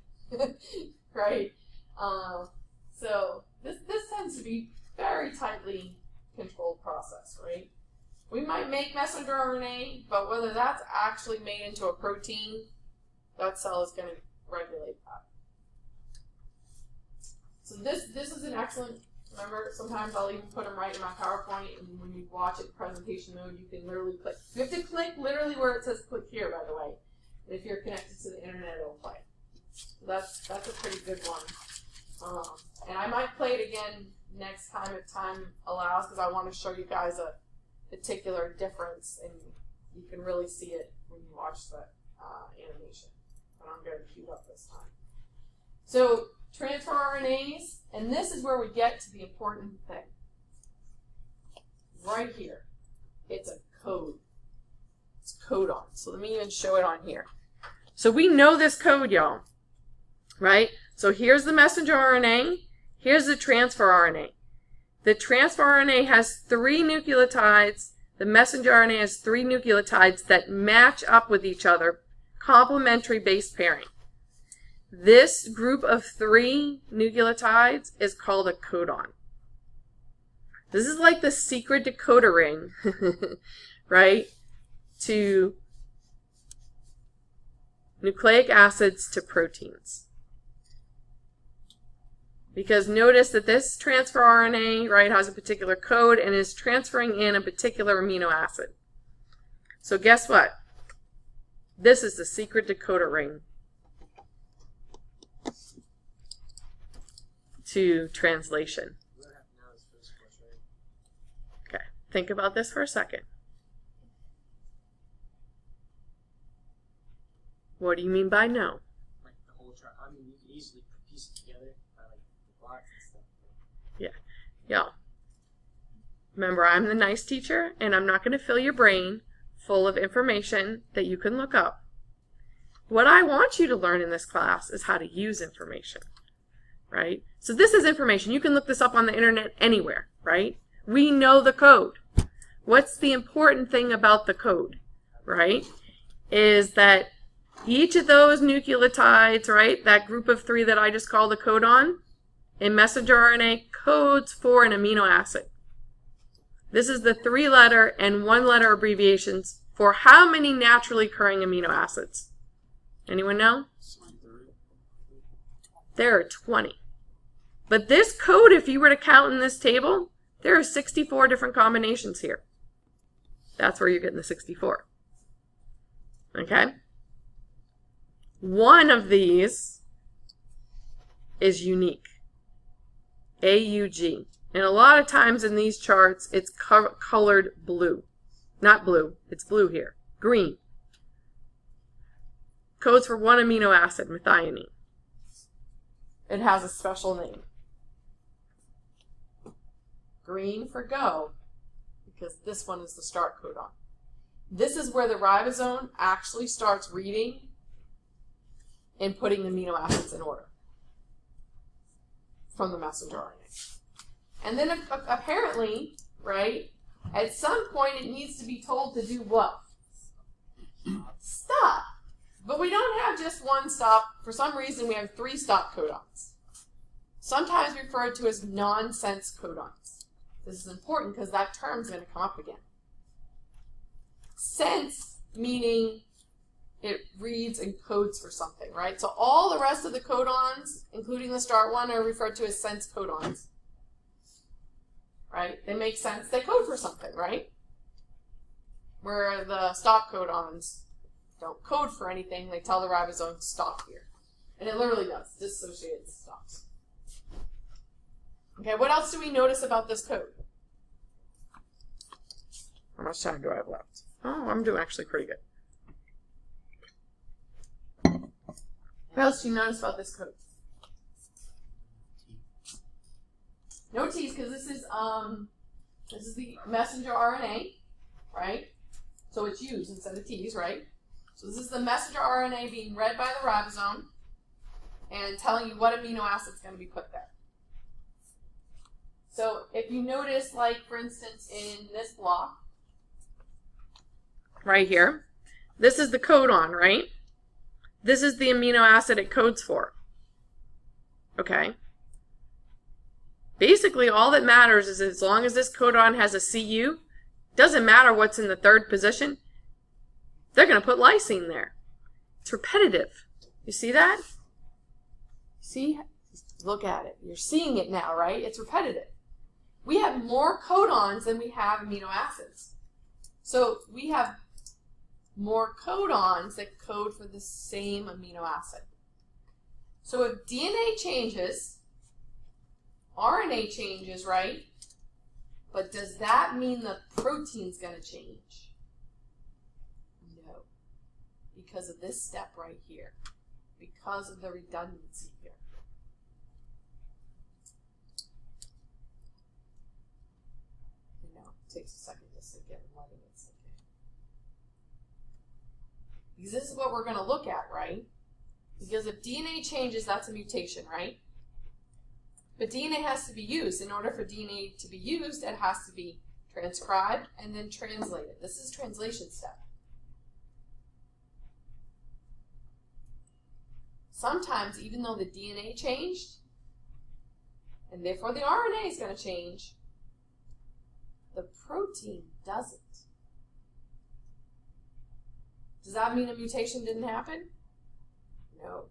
right? So this tends to be very tightly controlled process, right? We might make messenger RNA, but whether that's actually made into a protein, that cell is going to regulate that. So this is an excellent, remember, sometimes I'll even put them right in my PowerPoint, and when you watch it in presentation mode, you can literally click. You have to click literally where it says click here, by the way. And if you're connected to the internet, it'll play. So that's a pretty good one. And I might play it again next time if time allows, because I want to show you guys a particular difference, and you can really see it when you watch the animation. But I'm going to queue up this time. So transfer RNAs, and this is where we get to the important thing. Right here. It's a code. It's codon. So let me even show it on here. So we know this code, y'all. Right? So here's the messenger RNA. Here's the transfer RNA. The transfer RNA has 3 nucleotides. The messenger RNA has 3 nucleotides that match up with each other, complementary base pairing. This group of 3 nucleotides is called a codon. This is like the secret decoder ring, right, to nucleic acids to proteins. Because notice that this transfer RNA, right, has a particular code and is transferring in a particular amino acid. So guess what? This is the secret decoder ring to translation. Okay, think about this for a second. What do you mean by no? Like the whole chart. I mean, you can easily piece it together by like the blocks and stuff. Yeah. Y'all, remember, I'm the nice teacher, and I'm not going to fill your brain full of information that you can look up. What I want you to learn in this class is how to use information, right? So this is information. You can look this up on the internet anywhere, right? We know the code. What's the important thing about the code, right, is that each of those nucleotides, right, that group of 3 that I just called a codon, in messenger RNA codes for an amino acid. This is the 3-letter and 1-letter abbreviations for how many naturally occurring amino acids? Anyone know? There are 20. But this code, if you were to count in this table, there are 64 different combinations here. That's where you're getting the 64. Okay? One of these is unique. AUG. And a lot of times in these charts, it's colored blue. Not blue. It's blue here. Green. Codes for one amino acid, methionine. It has a special name. Green for go, because this one is the start codon. This is where the ribosome actually starts reading and putting amino acids in order from the messenger RNA. And then apparently, right, at some point it needs to be told to do what? Stop. But we don't have just one stop. For some reason, we have 3 stop codons, sometimes referred to as nonsense codons. This is important because that term is going to come up again. Sense meaning it reads and codes for something, right? So all the rest of the codons, including the start one, are referred to as sense codons, right? They make sense. They code for something, right? Where the stop codons don't code for anything. They tell the ribosome to stop here. And it literally does. Dissociates, stops. Okay, what else do we notice about this code? How much time do I have left? Oh, I'm doing actually pretty good. What else do you notice about this code? No T's, because this is the messenger RNA, right? So it's U's instead of T's, right? So this is the messenger RNA being read by the ribosome and telling you what amino acid is going to be put there. So if you notice, like, for instance, in this block, right here, this is the codon, right? This is the amino acid it codes for. Okay. Basically, all that matters is as long as this codon has a CU, doesn't matter what's in the third position, they're going to put lysine there. It's repetitive. You see that? See? Look at it. You're seeing it now, right? It's repetitive. We have more codons than we have amino acids. So we have more codons that code for the same amino acid. So if DNA changes, RNA changes, right? But does that mean the protein's going to change? No. Because of this step right here. Because of the redundancy here. I know, it takes a second to sink in and letting it sink in. Because this is what we're going to look at, right? Because if DNA changes, that's a mutation, right? But DNA has to be used. In order for DNA to be used, it has to be transcribed and then translated. This is a translation step. Sometimes, even though the DNA changed, and therefore the RNA is going to change, the protein doesn't. Does that mean a mutation didn't happen? No.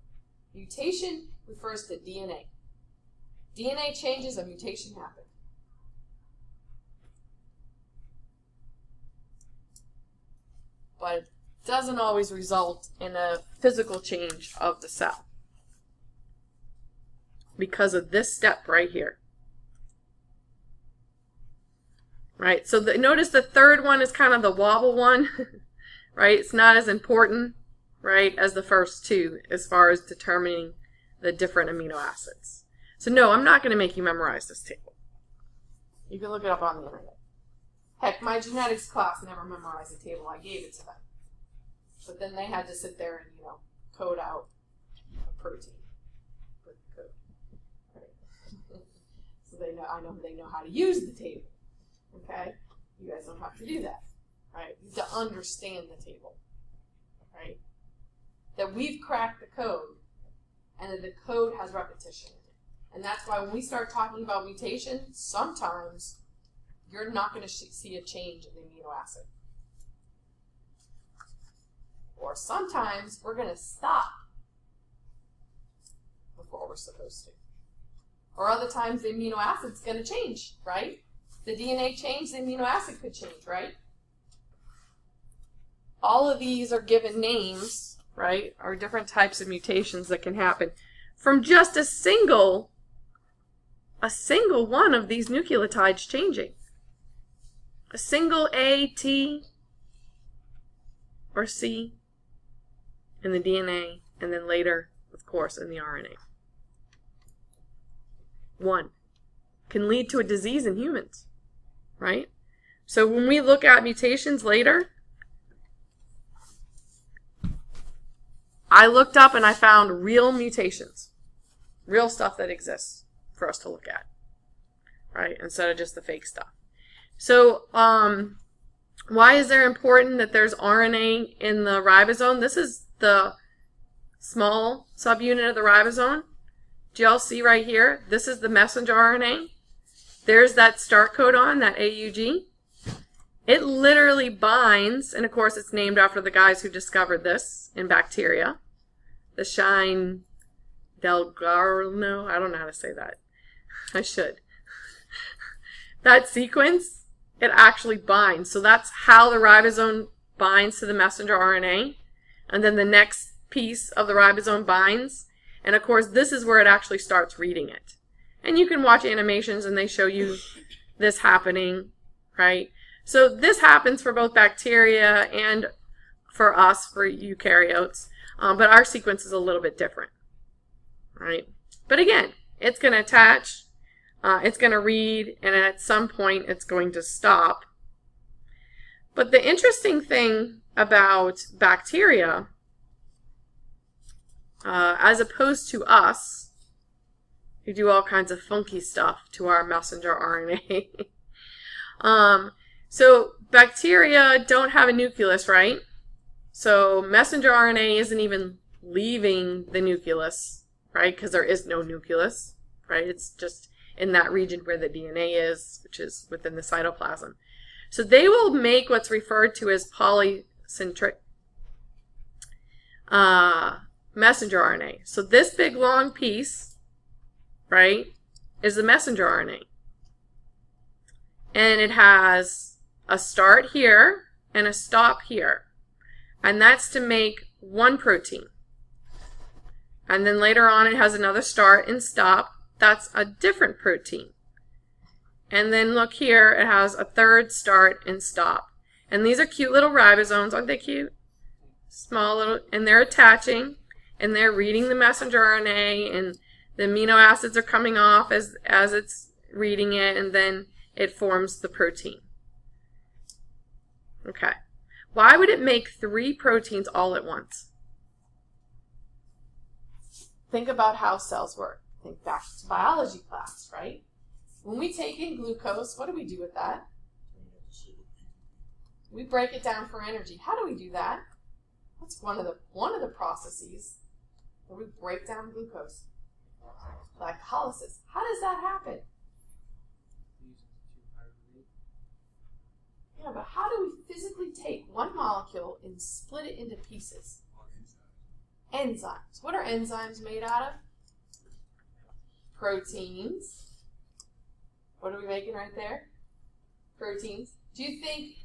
Mutation refers to DNA. DNA changes, a mutation happened. But it doesn't always result in a physical change of the cell because of this step right here. Right, so notice the third one is kind of the wobble one, right? It's not as important, right, as the first two as far as determining the different amino acids. So no, I'm not going to make you memorize this table. You can look it up on the internet. Heck, my genetics class never memorized the table. I gave it to them. But then they had to sit there and, code out a protein with the code. Right? So they know how to use the table. Okay? You guys don't have to do that. Right? You have to understand the table. Right? That we've cracked the code and that the code has repetition in it. And that's why when we start talking about mutation, sometimes you're not going to see a change in the amino acid. Or sometimes we're going to stop before we're supposed to. Or other times the amino acid's going to change, right? The DNA changed, the amino acid could change, right? All of these are given names, right? Are different types of mutations that can happen from just a single one of these nucleotides changing. A single A, T, or C in the DNA, and then later, of course, in the RNA. One can lead to a disease in humans, right? So when we look at mutations later, I looked up and I found real mutations, real stuff that exists for us to look at, right? Instead of just the fake stuff. So why is it important that there's RNA in the ribosome? This is the small subunit of the ribosome. Do y'all see right here? This is the messenger RNA. There's that start codon, that AUG. It literally binds, and of course it's named after the guys who discovered this in bacteria. The Shine Delgarno, I don't know how to say that. I should. That sequence, it actually binds. So that's how the ribosome binds to the messenger RNA. And then the next piece of the ribosome binds. And of course, this is where it actually starts reading it. And you can watch animations and they show you this happening, right? So this happens for both bacteria and for us, for eukaryotes. But our sequence is a little bit different, right? But again, it's going to attach, it's going to read, and at some point it's going to stop. But the interesting thing about bacteria, as opposed to us, who do all kinds of funky stuff to our messenger RNA, so bacteria don't have a nucleus, right? So messenger RNA isn't even leaving the nucleus, right? Because there is no nucleus, right? It's just in that region where the DNA is, which is within the cytoplasm. So they will make what's referred to as polycentric messenger RNA. So this big long piece, right, is the messenger RNA. And it has a start here and a stop here. And that's to make one protein. And then later on it has another start and stop. That's a different protein. And then look here, it has a third start and stop. And these are cute little ribosomes, aren't they cute? Small little, and they're attaching, and they're reading the messenger RNA, and the amino acids are coming off as it's reading it, and then it forms the protein. Okay. Why would it make 3 proteins all at once? Think about how cells work. Think back to biology class, right? When we take in glucose, what do we do with that? We break it down for energy. How do we do that? That's one of the processes where we break down glucose. Glycolysis. How does that happen? Yeah, but how do we physically take one molecule and split it into pieces? Enzymes. What are enzymes made out of? Proteins. What are we making right there? Proteins. Do you think,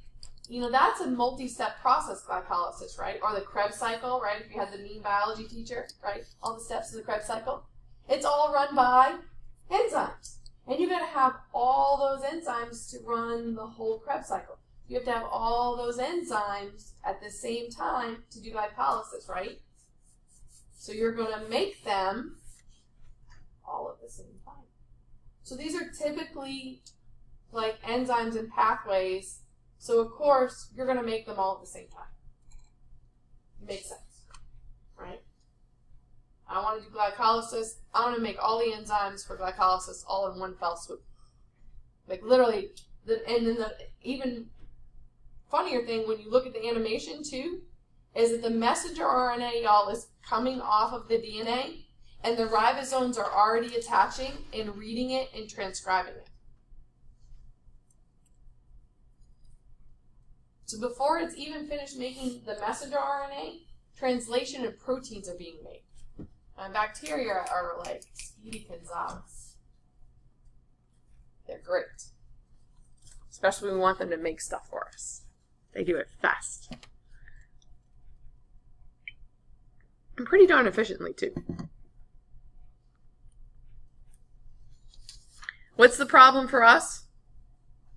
that's a multi-step process, glycolysis, right? Or the Krebs cycle, right? If you had the mean biology teacher, right? All the steps of the Krebs cycle. It's all run by enzymes. And you've got to have all those enzymes to run the whole Krebs cycle. You have to have all those enzymes at the same time to do glycolysis, right? So you're going to make them all at the same time. So these are typically like enzymes and pathways. So of course, you're going to make them all at the same time. Makes sense, right? I want to do glycolysis. I want to make all the enzymes for glycolysis all in one fell swoop. Like literally, and then the even funnier thing when you look at the animation too, is that the messenger RNA, y'all, is coming off of the DNA, and the ribosomes are already attaching and reading it and transcribing it. So before it's even finished making the messenger RNA, translation and proteins are being made. And bacteria are like Speedy Gonzales. They're great. Especially when we want them to make stuff for us. They do it fast. And pretty darn efficiently, too. What's the problem for us?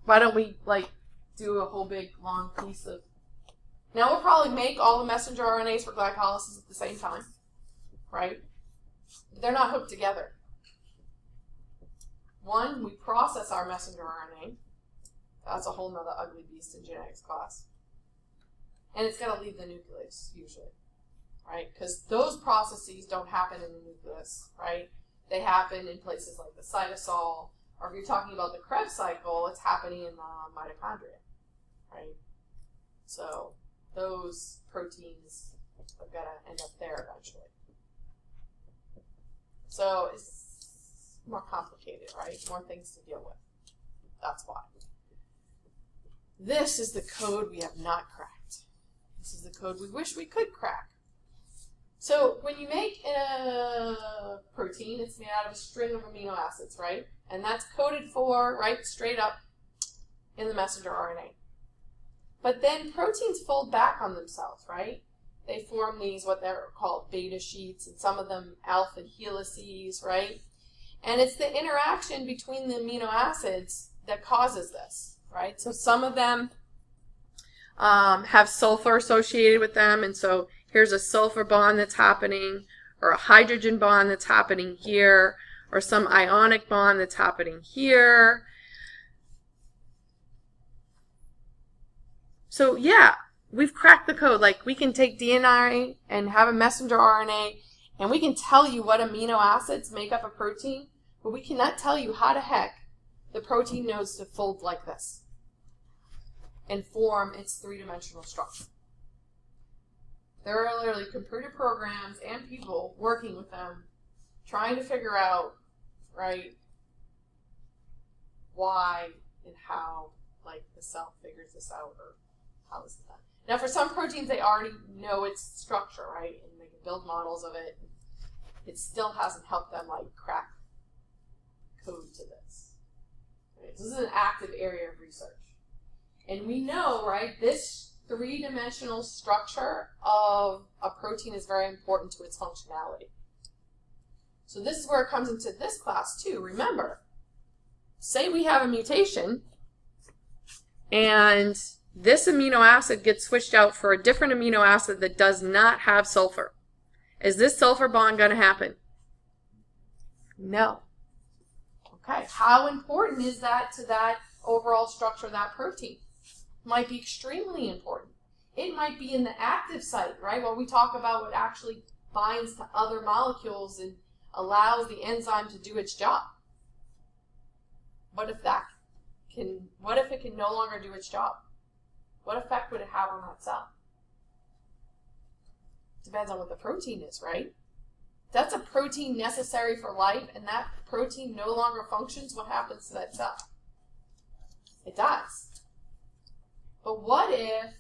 Why don't we, do a whole big, long piece of... Now, we'll probably make all the messenger RNAs for glycolysis at the same time, right? They're not hooked together. One, we process our messenger RNA. That's a whole nother ugly beast in genetics class. And it's got to leave the nucleus, usually, right? Because those processes don't happen in the nucleus, right? They happen in places like the cytosol, or if you're talking about the Krebs cycle, it's happening in the mitochondria, right? So those proteins have got to end up there eventually. So it's more complicated, right? More things to deal with. That's why. This is the code we have not cracked. This is the code we wish we could crack. So when you make a protein, it's made out of a string of amino acids, right? And that's coded for, right, straight up in the messenger RNA. But then proteins fold back on themselves, right? They form these, what they're called beta sheets, and some of them alpha helices, right? And it's the interaction between the amino acids that causes this, right? So some of them have sulfur associated with them, and so here's a sulfur bond that's happening, or a hydrogen bond that's happening here, or some ionic bond that's happening here. So yeah, we've cracked the code. Like, we can take DNA and have a messenger RNA, and we can tell you what amino acids make up a protein, but we cannot tell you how the heck the protein knows to fold like this and form its three-dimensional structure. There are literally computer programs and people working with them trying to figure out, right, why and how, like, the cell figures this out, or how is it done. Now, for some proteins, they already know its structure, right, and they can build models of it. It still hasn't helped them, like, crack code to this. Right? This is an active area of research. And we know, right, this three-dimensional structure of a protein is very important to its functionality. So this is where it comes into this class, too. Remember, say we have a mutation, and this amino acid gets switched out for a different amino acid that does not have sulfur. Is this sulfur bond going to happen? No. Okay, how important is that to that overall structure of that protein? Might be extremely important. It might be in the active site, right? Well, we talk about what actually binds to other molecules and allows the enzyme to do its job. What if it can no longer do its job? What effect would it have on that cell? Depends on what the protein is, right? That's a protein necessary for life, and that protein no longer functions. What happens to that cell? It dies. But what if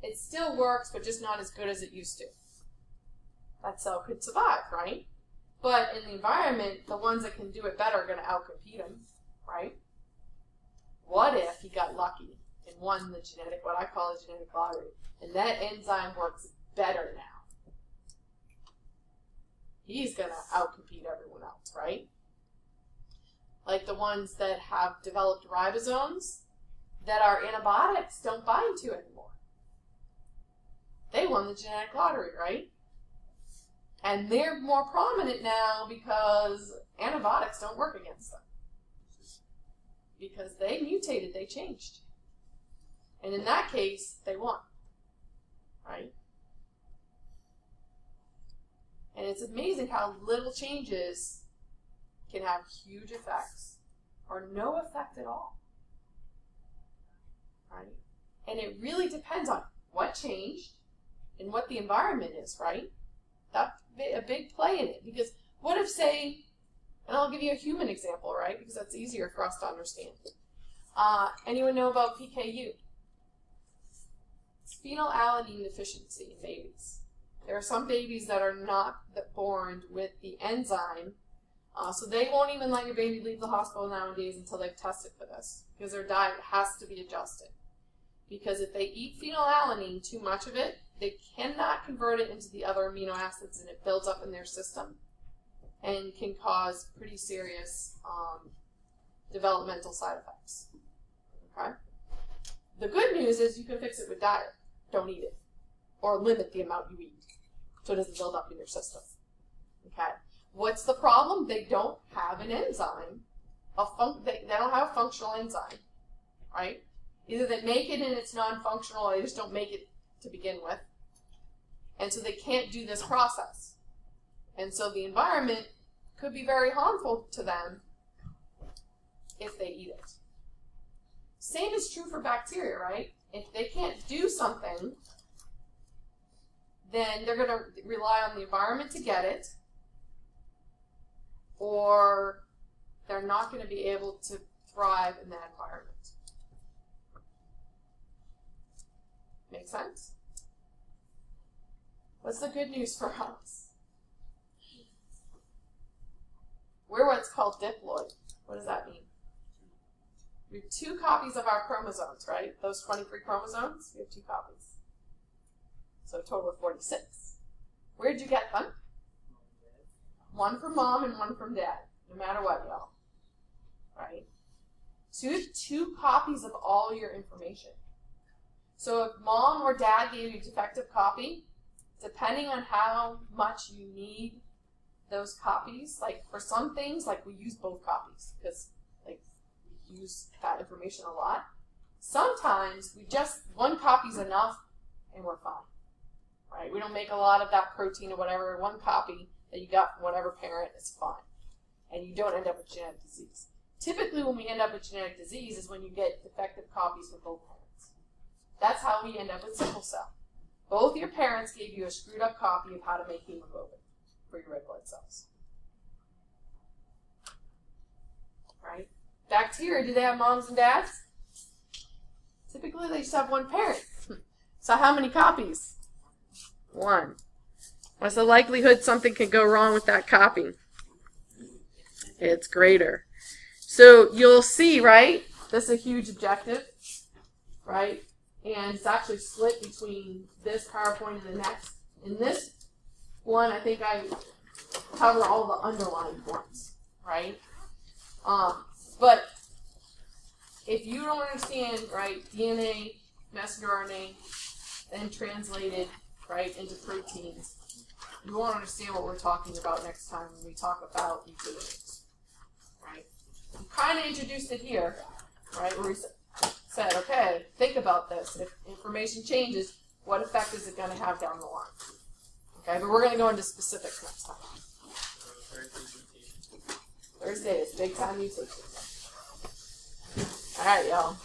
it still works, but just not as good as it used to? That cell could survive, right? But in the environment, the ones that can do it better are going to outcompete him, right? What if he got lucky and won the genetic, what I call a genetic lottery, and that enzyme works better now? He's going to outcompete everyone else, right? Like the ones that have developed ribosomes that our antibiotics don't bind to anymore. They won the genetic lottery, right? And they're more prominent now because antibiotics don't work against them. Because they mutated, they changed. And in that case, they won, right? And it's amazing how little changes can have huge effects or no effect at all, right? And it really depends on what changed and what the environment is, right? That's a big play in it. Because what if, say, and I'll give you a human example, right? Because that's easier for us to understand. Anyone know about PKU? It's phenylalanine deficiency in babies. There are some babies that are not born with the enzyme, so they won't even let your baby leave the hospital nowadays until they've tested for this, because their diet has to be adjusted. Because if they eat phenylalanine, too much of it, they cannot convert it into the other amino acids, and it builds up in their system and can cause pretty serious developmental side effects. Okay? The good news is you can fix it with diet. Don't eat it. Or limit the amount you eat so it doesn't build up in your system. Okay? What's the problem? They don't have an enzyme. They don't have a functional enzyme. Right? Either they make it and it's non-functional, or they just don't make it to begin with. And so they can't do this process. And so the environment could be very harmful to them if they eat it. Same is true for bacteria, right? If they can't do something, then they're going to rely on the environment to get it, or they're not going to be able to thrive in that environment. Make sense? What's the good news for us? We're what's called diploid. What does that mean? We have 2 copies of our chromosomes, right? Those 23 chromosomes, we have 2 copies. So a total of 46. Where'd you get them? One from mom and one from dad, no matter what, y'all. Right? So you have 2 copies of all your information. So if mom or dad gave you a defective copy, depending on how much you need those copies, like for some things, like we use both copies because like we use that information a lot. Sometimes we just, 1 copy is enough and we're fine, right? We don't make a lot of that protein or whatever. 1 copy that you got from whatever parent is fine, and you don't end up with genetic disease. Typically when we end up with genetic disease is when you get defective copies from both parents. That's how we end up with sickle cell. Both your parents gave you a screwed up copy of how to make hemoglobin. for your red blood cells. Right? Bacteria, do they have moms and dads? Typically, they just have one parent. So how many copies? One. What's the likelihood something can go wrong with that copy? It's greater. So you'll see, right? This is a huge objective, right? And it's actually split between this PowerPoint and the next. In this one, I think I cover all the underlying points, right? But if you don't understand, right, DNA, messenger RNA, then translated, right, into proteins, you won't understand what we're talking about next time when we talk about mutations, right? We kind of introduced it here, right, where we said, okay, think about this. If information changes, what effect is it going to have down the line? Okay, but we're going to go into specifics next time. Thursday is big time mutation. All right, y'all.